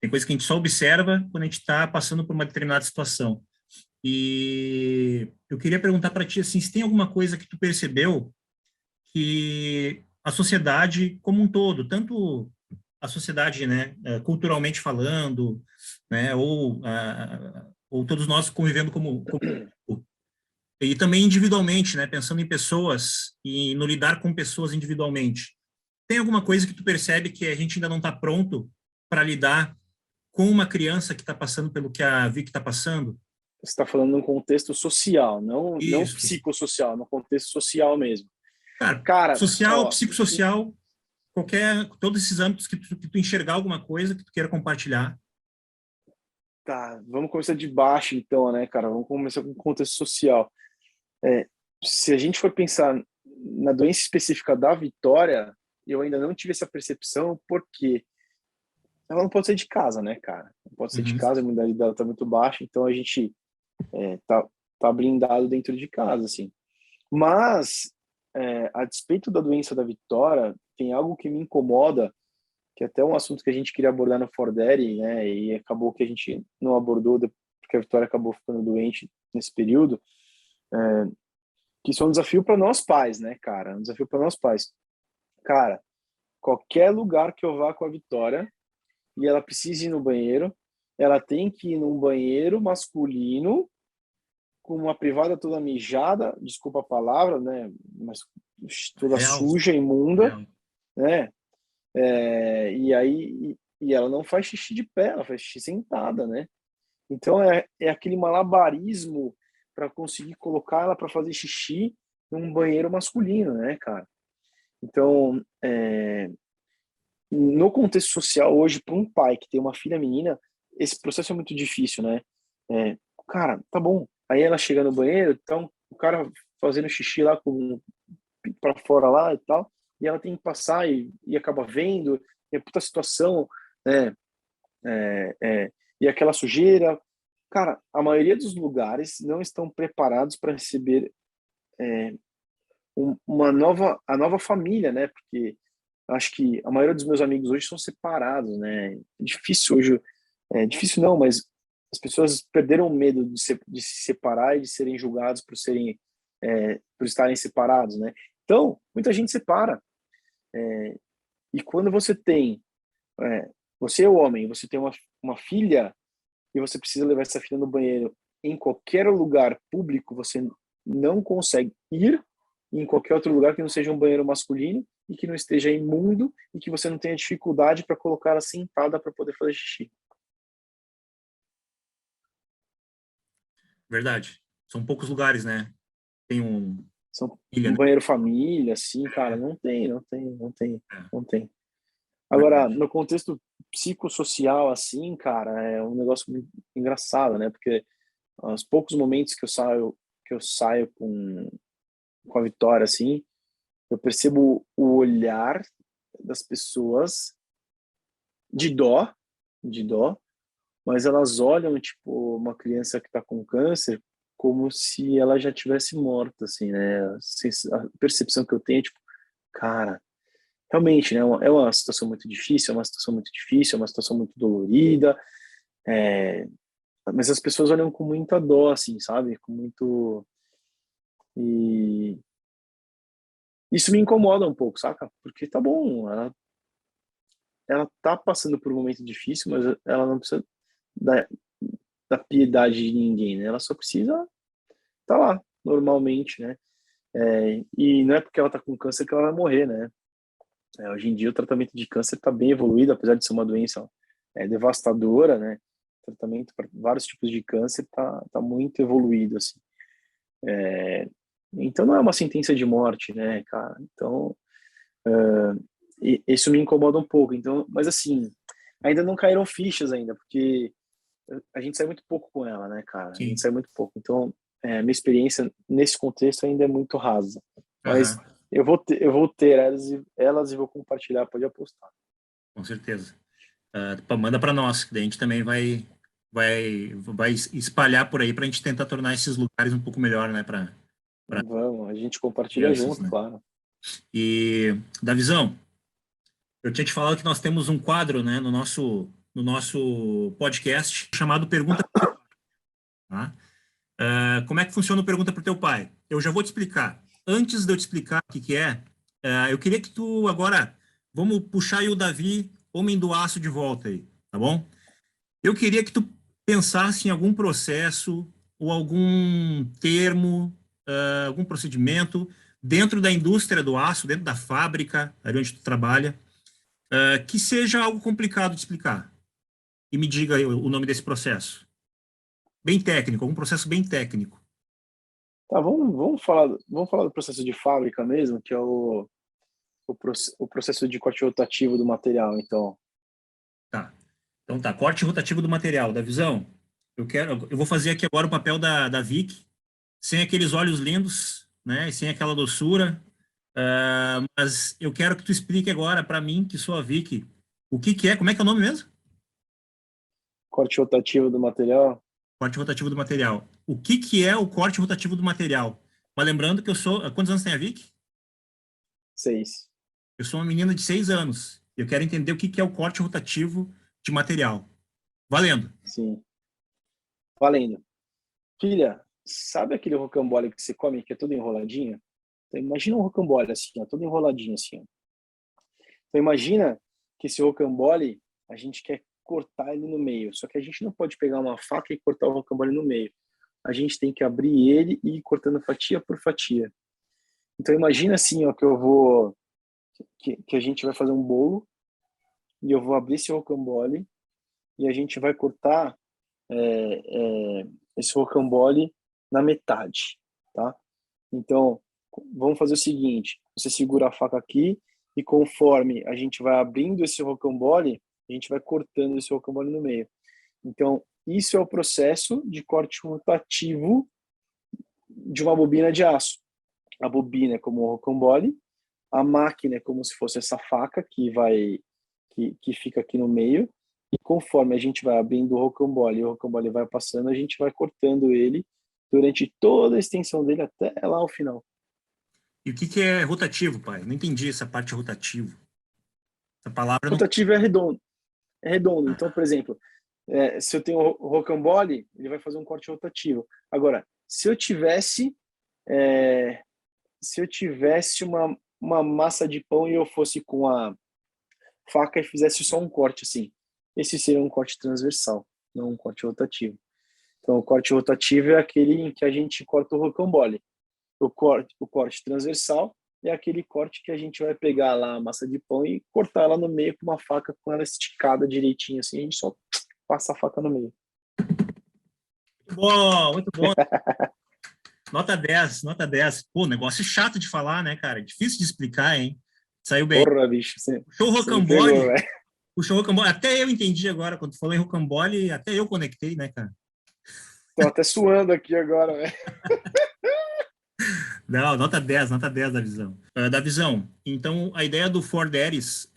Tem coisas que a gente só observa quando a gente está passando por uma determinada situação. E eu queria perguntar para ti assim, se tem alguma coisa que tu percebeu que a sociedade como um todo, tanto a sociedade, né, culturalmente falando, né, ou todos nós convivendo como e também individualmente, né, pensando em pessoas e no lidar com pessoas individualmente. Tem alguma coisa que tu percebe que a gente ainda não está pronto para lidar com uma criança que está passando pelo que a Vicky está passando? Você está falando num contexto social, não Isso. psicossocial, no contexto social mesmo. Cara, Cara, social, ó, psicossocial, todos esses âmbitos que tu enxergar alguma coisa que tu queira compartilhar. tá, vamos começar de baixo então, né, cara? Vamos começar com o contexto social. Se a gente for pensar na doença específica da Vitória, eu ainda não tive essa percepção porque ela não pode sair de casa, né, cara? Não pode sair de Uhum. casa, a imunidade dela tá muito baixa, então a gente tá blindado dentro de casa, assim. Mas, a despeito da doença da Vitória, tem algo que me incomoda, que é até um assunto que a gente queria abordar no Fordere, né? E acabou que a gente não abordou, porque a Vitória acabou ficando doente nesse período, que isso é um desafio para nós pais, né, cara? Um desafio para nós pais. Cara, qualquer lugar que eu vá com a Vitória e ela precise ir no banheiro, ela tem que ir num banheiro masculino com uma privada toda mijada, desculpa a palavra, né, mas toda Real, suja, imunda, real. né? E aí e ela não faz xixi de pé, ela faz xixi sentada, né? Então é aquele malabarismo para conseguir colocar ela para fazer xixi num banheiro masculino, né, cara? Então, no contexto social hoje, para um pai que tem uma filha menina, esse processo é muito difícil, né? Cara, tá bom. Aí ela chega no banheiro, então o cara fazendo xixi lá com para fora lá e tal, e ela tem que passar e acaba vendo, e é puta situação, né? E aquela sujeira. Cara, a maioria dos lugares não estão preparados para receber a nova família, né? Porque acho que a maioria dos meus amigos hoje são separados, né? É difícil hoje, difícil não, mas as pessoas perderam o medo de se separar e de serem julgados por serem, por estarem separados, né? Então, muita gente separa. E quando você tem, você é o homem, você tem uma filha e você precisa levar essa filha no banheiro em qualquer lugar público, você não consegue ir em qualquer outro lugar que não seja um banheiro masculino e que não esteja imundo e que você não tenha dificuldade para colocar ela sentada para poder fazer xixi. Verdade. São poucos lugares, né? Tem ilha, Um né? banheiro família, assim, cara, não tem. Agora, Verdade. no contexto psicossocial, assim, cara, é um negócio muito engraçado, né? Porque aos poucos momentos que eu saio com a Vitória, assim, eu percebo o olhar das pessoas de dó, de dó, mas elas olham, tipo, uma criança que está com câncer como se ela já tivesse morta, assim, né? A percepção que eu tenho é, tipo, cara, realmente, né? É uma situação muito difícil, é uma situação muito difícil, é uma situação muito dolorida, mas as pessoas olham com muita dó, assim, sabe? Com muito... E isso me incomoda um pouco, saca? Porque tá bom, ela tá passando por um momento difícil, mas ela não precisa da, da piedade de ninguém, né? Ela só precisa tá lá, normalmente, né? E não é porque ela tá com câncer que ela vai morrer, né? Hoje em dia o tratamento de câncer tá bem evoluído, apesar de ser uma doença devastadora, né? O tratamento para vários tipos de câncer tá muito evoluído, assim. Então não é uma sentença de morte, né, cara? Então, isso me incomoda um pouco. Então, mas assim, ainda não caíram fichas ainda, porque a gente sai muito pouco com ela, né, cara? A gente Sim. sai muito pouco. Então, minha experiência nesse contexto ainda é muito rasa. Mas Aham, eu vou ter elas e vou compartilhar, pode apostar. com certeza. Manda para nós, que daí a gente também vai espalhar por aí para a gente tentar tornar esses lugares um pouco melhor, né, para Vamos, a gente compartilha crianças, junto, né? claro. E, Davizão, eu tinha te falado que nós temos um quadro, né, no nosso podcast chamado Pergunta pro Teu Pai, tá? Como é que funciona o Pergunta pro Teu Pai? Eu já vou te explicar. Antes de eu te explicar o que que é, eu queria que tu agora, vamos puxar aí o Davi, homem do aço de volta aí, tá bom? Eu queria que tu pensasse em algum processo ou algum termo, algum procedimento dentro da indústria do aço, dentro da fábrica, ali onde tu trabalha, que seja algo complicado de explicar. E me diga aí o nome desse processo. Bem técnico, algum processo bem técnico. Tá, vamos falar do processo de fábrica mesmo, que é o processo de corte rotativo do material, então. Tá. Então tá, corte rotativo do material, da visão. Eu vou fazer aqui agora o papel da Vic, sem aqueles olhos lindos, né? E sem aquela doçura. Mas eu quero que tu explique agora para mim, que sou a Vicky, o que que é, como é que é o nome mesmo? Corte rotativo do material, Corte rotativo do material. O que que é o corte rotativo do material? Mas lembrando que eu sou. Quantos anos tem a Vicky? 6. Eu sou uma menina de 6 anos. Eu quero entender o que que é o corte rotativo de material. Valendo. Sim. Valendo. Filha, sabe aquele rocambole que você come que é todo enroladinho? Então, imagina um rocambole assim, ó, todo enroladinho assim, ó. Então imagina que esse rocambole, a gente quer cortar ele no meio, só que a gente não pode pegar uma faca e cortar o rocambole no meio. A gente tem que abrir ele e ir cortando fatia por fatia. Então imagina assim, ó, que a gente vai fazer um bolo e eu vou abrir esse rocambole e a gente vai cortar esse rocambole na metade, tá? Então, vamos fazer o seguinte, você segura a faca aqui e conforme a gente vai abrindo esse rocambole, a gente vai cortando esse rocambole no meio. Então, isso é o processo de corte rotativo de uma bobina de aço. A bobina é como o rocambole, a máquina é como se fosse essa faca que fica aqui no meio, E conforme a gente vai abrindo o rocambole e o rocambole vai passando, a gente vai cortando ele durante toda a extensão dele até lá ao final. E o que que é rotativo, pai? Não entendi essa parte rotativo. Essa palavra não. Rotativo é redondo. É redondo. Então, por exemplo, se eu tenho o rocambole, ele vai fazer um corte rotativo. Agora, é, se eu tivesse uma massa de pão e eu fosse com a faca e fizesse só um corte assim, esse seria um corte transversal, não um corte rotativo. Então, o corte rotativo é aquele em que a gente corta o rocambole. O corte transversal é aquele corte que a gente vai pegar lá a massa de pão e cortar ela no meio com uma faca, com ela esticada direitinho assim, a gente só passa a faca no meio. Muito bom, muito bom. Nota 10, nota 10. Pô, negócio chato de falar, né, cara? Difícil de explicar, hein? Saiu bem. Porra, bicho. Puxou o rocambole. Puxou o rocambole. Até eu entendi agora, quando tu falou em rocambole, até eu conectei, né, cara? Tô até suando aqui agora, velho. Não, nota 10 da visão. Da visão. Então, a ideia do For Daddies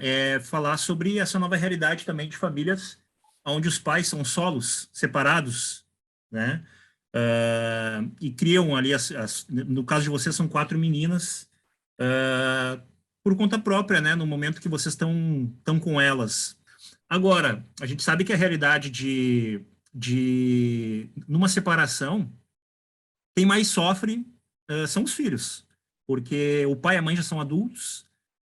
é falar sobre essa nova realidade também de famílias onde os pais são solos, separados, né? E criam ali, no caso de vocês, são 4 meninas, por conta própria, né? No momento que vocês estão com elas. Agora, a gente sabe que a realidade numa separação, quem mais sofre são os filhos, porque o pai e a mãe já são adultos,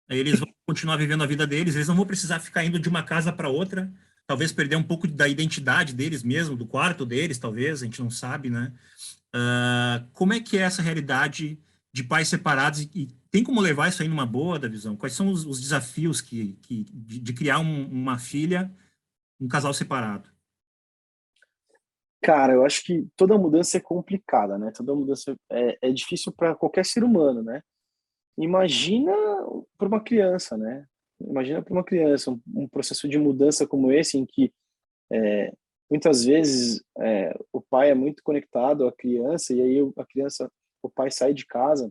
eles vão continuar vivendo a vida deles, eles não vão precisar ficar indo de uma casa para outra, talvez perder um pouco da identidade deles mesmo, do quarto deles, talvez, a gente não sabe, né? Como é que é essa realidade de pais separados e tem como levar isso aí numa boa, da visão? Quais são os desafios de criar uma filha, um casal separado? Cara, eu acho que toda mudança é complicada, né? Toda mudança é difícil para qualquer ser humano, né? Imagina para uma criança, né? Imagina para uma criança um processo de mudança como esse, em que muitas vezes o pai é muito conectado à criança e aí o pai sai de casa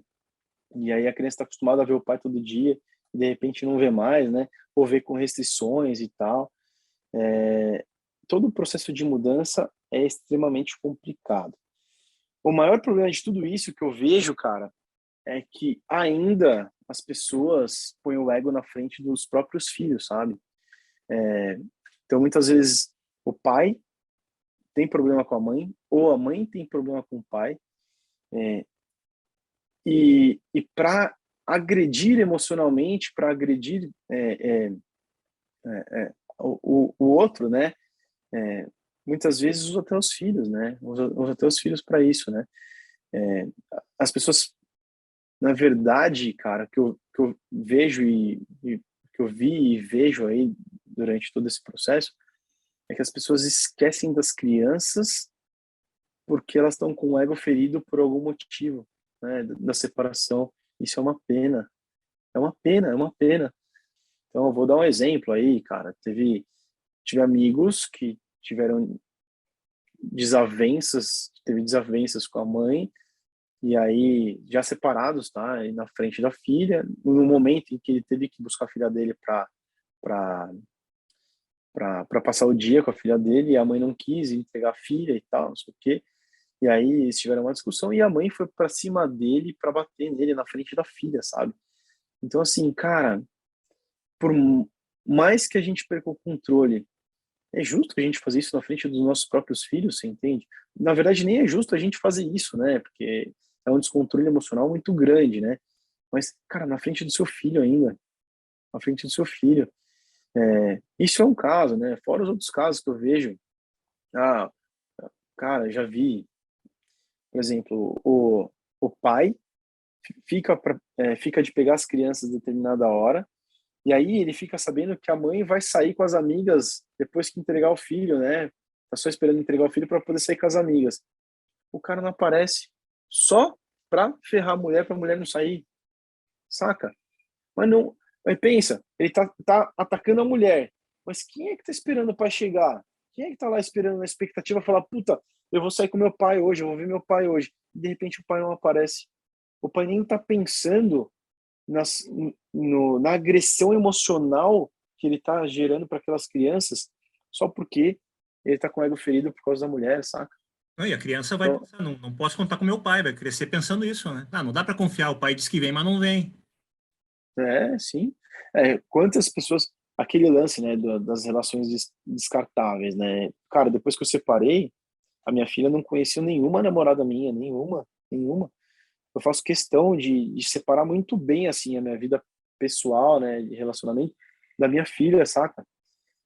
e aí a criança está acostumada a ver o pai todo dia e de repente não vê mais, né? Ou vê com restrições e tal. Todo o processo de mudança é extremamente complicado. O maior problema de tudo isso que eu vejo, cara, é que ainda as pessoas põem o ego na frente dos próprios filhos, sabe? Então, muitas vezes, o pai tem problema com a mãe, ou a mãe tem problema com o pai, e para agredir emocionalmente, para agredir o outro, né? Muitas vezes usa até os filhos, né? Usa até os filhos para isso, né? As pessoas, na verdade, cara, que eu vejo e que eu vi e vejo aí durante todo esse processo, é que as pessoas esquecem das crianças porque elas estão com o ego ferido por algum motivo, né? Da separação. Isso é uma pena. É uma pena, é uma pena. Então, eu vou dar um exemplo aí, cara. Tive amigos que tiveram teve desavenças com a mãe, e aí já separados, tá? E na frente da filha, no momento em que ele teve que buscar a filha dele para passar o dia com a filha dele, e a mãe não quis entregar a filha e tal, não sei o quê. E aí eles tiveram uma discussão e a mãe foi para cima dele para bater nele na frente da filha, sabe? Então assim, cara, por mais que a gente perca o controle, é justo a gente fazer isso na frente dos nossos próprios filhos, você entende? Na verdade, nem é justo a gente fazer isso, né? Porque é um descontrole emocional muito grande, né? Mas, cara, na frente do seu filho ainda. Na frente do seu filho. Isso é um caso, né? Fora os outros casos que eu vejo. Ah, cara, já vi, por exemplo, o pai fica de pegar as crianças a determinada hora, e aí ele fica sabendo que a mãe vai sair com as amigas depois que entregar o filho, né? Tá só esperando entregar o filho para poder sair com as amigas. O cara não aparece só pra ferrar a mulher, pra mulher não sair, saca? Mas não, mas pensa, ele tá atacando a mulher. Mas quem é que tá esperando o pai chegar? Quem é que tá lá esperando na expectativa falar, puta, eu vou sair com meu pai hoje, eu vou ver meu pai hoje. E de repente o pai não aparece. O pai nem tá pensando na agressão emocional que ele tá gerando para aquelas crianças só porque ele tá com o ego ferido por causa da mulher, saca? E a criança vai Então, pensar, não posso contar com meu pai, vai crescer pensando isso, né? Não dá para confiar, o pai diz que vem, mas não vem. sim. Quantas pessoas... Aquele lance, né, das relações descartáveis, né? Cara, depois que eu separei, a minha filha não conheceu nenhuma namorada minha, nenhuma. Eu faço questão de separar muito bem, assim, a minha vida pessoal, né, de relacionamento, da minha filha, saca?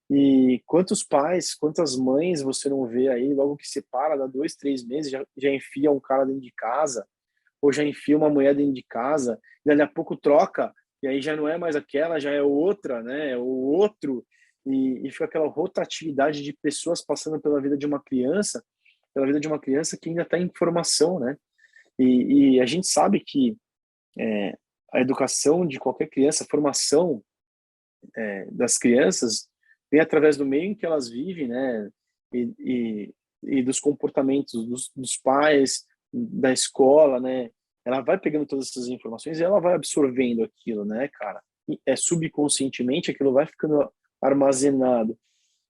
E quantos pais, quantas mães você não vê aí, logo que separa, dá 2, 3 meses, já enfia um cara dentro de casa, ou já enfia uma mulher dentro de casa, e dali a pouco troca, e aí já não é mais aquela, já é outra, né, é o outro, e fica aquela rotatividade de pessoas passando pela vida de uma criança que ainda está em formação, né? E a gente sabe que a educação de qualquer criança, a formação das crianças vem através do meio em que elas vivem, né? E, e dos comportamentos dos pais, da escola, né? Ela vai pegando todas essas informações e ela vai absorvendo aquilo, né, cara? E subconscientemente aquilo vai ficando armazenado.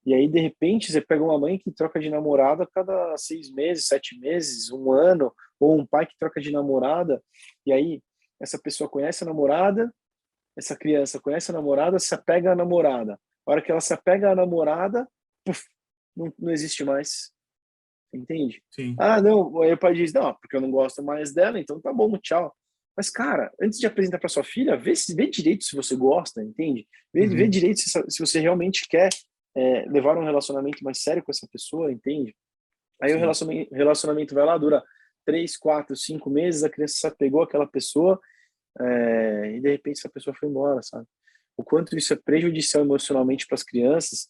E aí, de repente, você pega uma mãe que troca de namorada a cada 6 meses, 7 meses, um ano, ou um pai que troca de namorada, e aí essa pessoa conhece a namorada, essa criança conhece a namorada, se apega à namorada. A hora que ela se apega à namorada, puf, não existe mais. Entende? Sim. Ah, não. Aí o pai diz, não, porque eu não gosto mais dela, então tá bom, tchau. Mas, cara, antes de apresentar para sua filha, vê direito se você gosta, entende? Vê Uhum. direito se você realmente quer levar um relacionamento mais sério com essa pessoa, entende? Aí o Sim. relacionamento vai lá, dura 3, 4, 5 meses, a criança se apegou àquela pessoa, e de repente essa pessoa foi embora, sabe? O quanto isso é prejudicial emocionalmente para as crianças,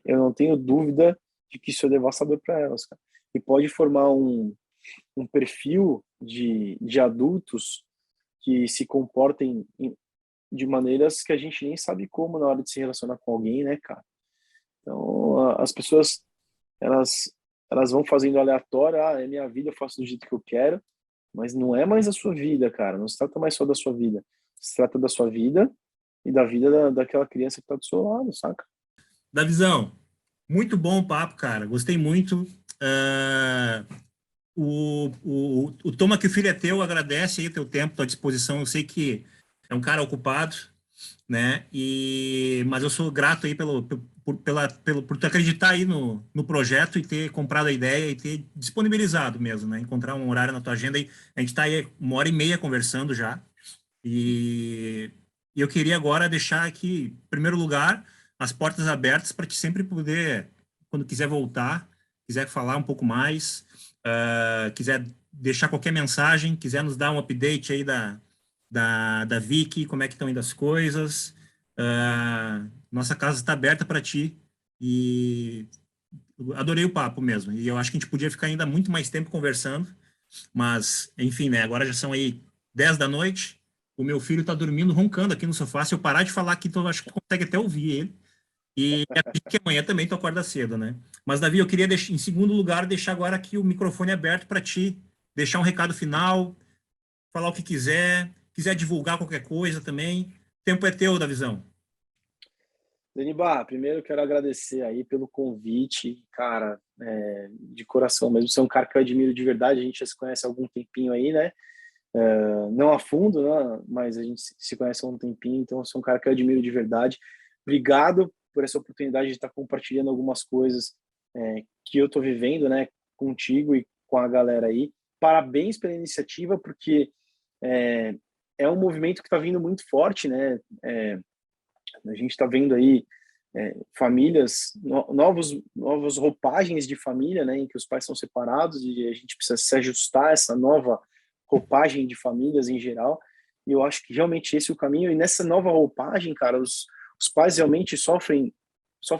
eu não tenho dúvida de que isso é devastador para elas, cara. E pode formar um perfil de adultos que se comportem de maneiras que a gente nem sabe como na hora de se relacionar com alguém, né, cara? Então, as pessoas, elas, elas vão fazendo aleatório, é minha vida, eu faço do jeito que eu quero, mas não é mais a sua vida, cara. Não se trata mais só da sua vida. Se trata da sua vida e da vida daquela criança que tá do seu lado, saca? Davizão, muito bom o papo, cara. Gostei muito. O Toma que o filho é teu, agradece aí o teu tempo, tua disposição. Eu sei que é um cara ocupado, né? Mas eu sou grato aí por tu acreditar aí no projeto e ter comprado a ideia e ter disponibilizado mesmo, né? Encontrar um horário na tua agenda aí. A gente está aí 1h30 conversando já. E, e eu queria agora deixar aqui, em primeiro lugar, as portas abertas para te sempre poder, quando quiser voltar, quiser falar um pouco mais, quiser deixar qualquer mensagem, quiser nos dar um update aí da Vicky, como é que estão indo as coisas. Nossa casa está aberta para ti e adorei o papo mesmo. E eu acho que a gente podia ficar ainda muito mais tempo conversando, mas, enfim, né? Agora já são aí 10 da noite. O meu filho tá dormindo, roncando aqui no sofá. Se eu parar de falar aqui, tu acho que tu consegue até ouvir ele. E acredito que amanhã também tu acorda cedo, né? Mas, Davi, eu queria, deixar, em segundo lugar, deixar agora aqui o microfone aberto para ti, deixar um recado final, falar o que quiser divulgar qualquer coisa também. O tempo é teu, Davizão. Denibar, primeiro eu quero agradecer aí pelo convite, cara, de coração mesmo. Você é um cara que eu admiro de verdade, a gente já se conhece há algum tempinho aí, né? Não a fundo, né? Mas a gente se conhece há um tempinho, então você é um cara que eu admiro de verdade. Obrigado por essa oportunidade de estar compartilhando algumas coisas que eu estou vivendo, né? Contigo e com a galera aí. Parabéns pela iniciativa, porque é, é um movimento que está vindo muito forte, né? A gente está vendo aí famílias, novas roupagens de família, né, em que os pais são separados e a gente precisa se ajustar a essa nova roupagem de famílias em geral. E eu acho que realmente esse é o caminho. E nessa nova roupagem, cara, os pais realmente sofrem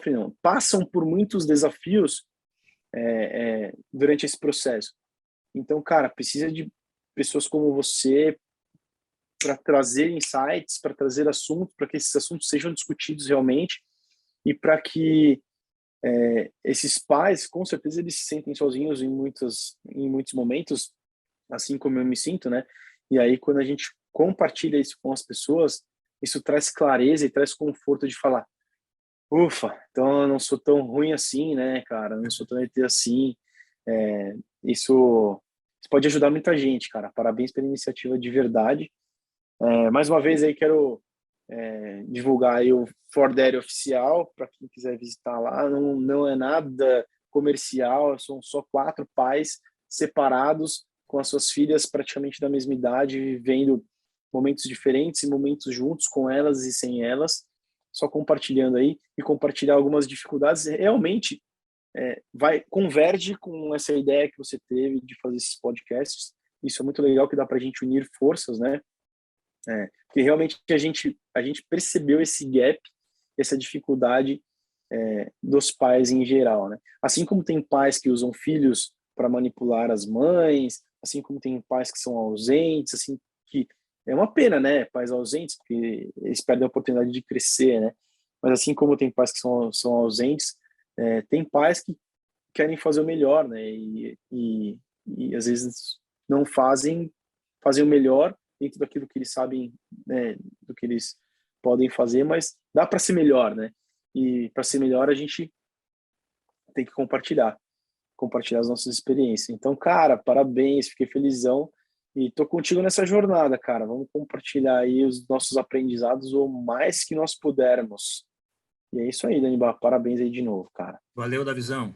não, passam por muitos desafios durante esse processo. Então, cara, precisa de pessoas como você para trazer insights, para trazer assuntos, para que esses assuntos sejam discutidos realmente e para que esses pais, com certeza, eles se sentem sozinhos em muitos momentos, assim como eu me sinto, né? E aí, quando a gente compartilha isso com as pessoas, isso traz clareza e traz conforto de falar, ufa, então eu não sou tão ruim assim, né, cara? Eu não sou tão ET assim. Isso pode ajudar muita gente, cara. Parabéns pela iniciativa de verdade. Mais uma vez aí quero divulgar aí o For Daddy oficial para quem quiser visitar lá. Não, não é nada comercial, são só 4 pais separados com as suas filhas praticamente da mesma idade, vivendo momentos diferentes e momentos juntos com elas e sem elas, só compartilhando aí e compartilhar algumas dificuldades. Realmente converge com essa ideia que você teve de fazer esses podcasts. Isso é muito legal, que dá para a gente unir forças, né? Porque realmente a gente percebeu esse gap, essa dificuldade dos pais em geral, né? Assim como tem pais que usam filhos para manipular as mães, assim como tem pais que são ausentes, assim, que é uma pena, né? Pais ausentes, porque eles perdem a oportunidade de crescer, né? Mas assim como tem pais que são ausentes, tem pais que querem fazer o melhor, né? E às vezes não fazem o melhor dentro daquilo que eles sabem, né? Do que eles podem fazer, mas dá para ser melhor, né? E para ser melhor a gente tem que compartilhar as nossas experiências. Então, cara, parabéns, fiquei felizão e tô contigo nessa jornada, cara. Vamos compartilhar aí os nossos aprendizados o mais que nós pudermos. E é isso aí, Danibar. Parabéns aí de novo, cara. Valeu, Davizão.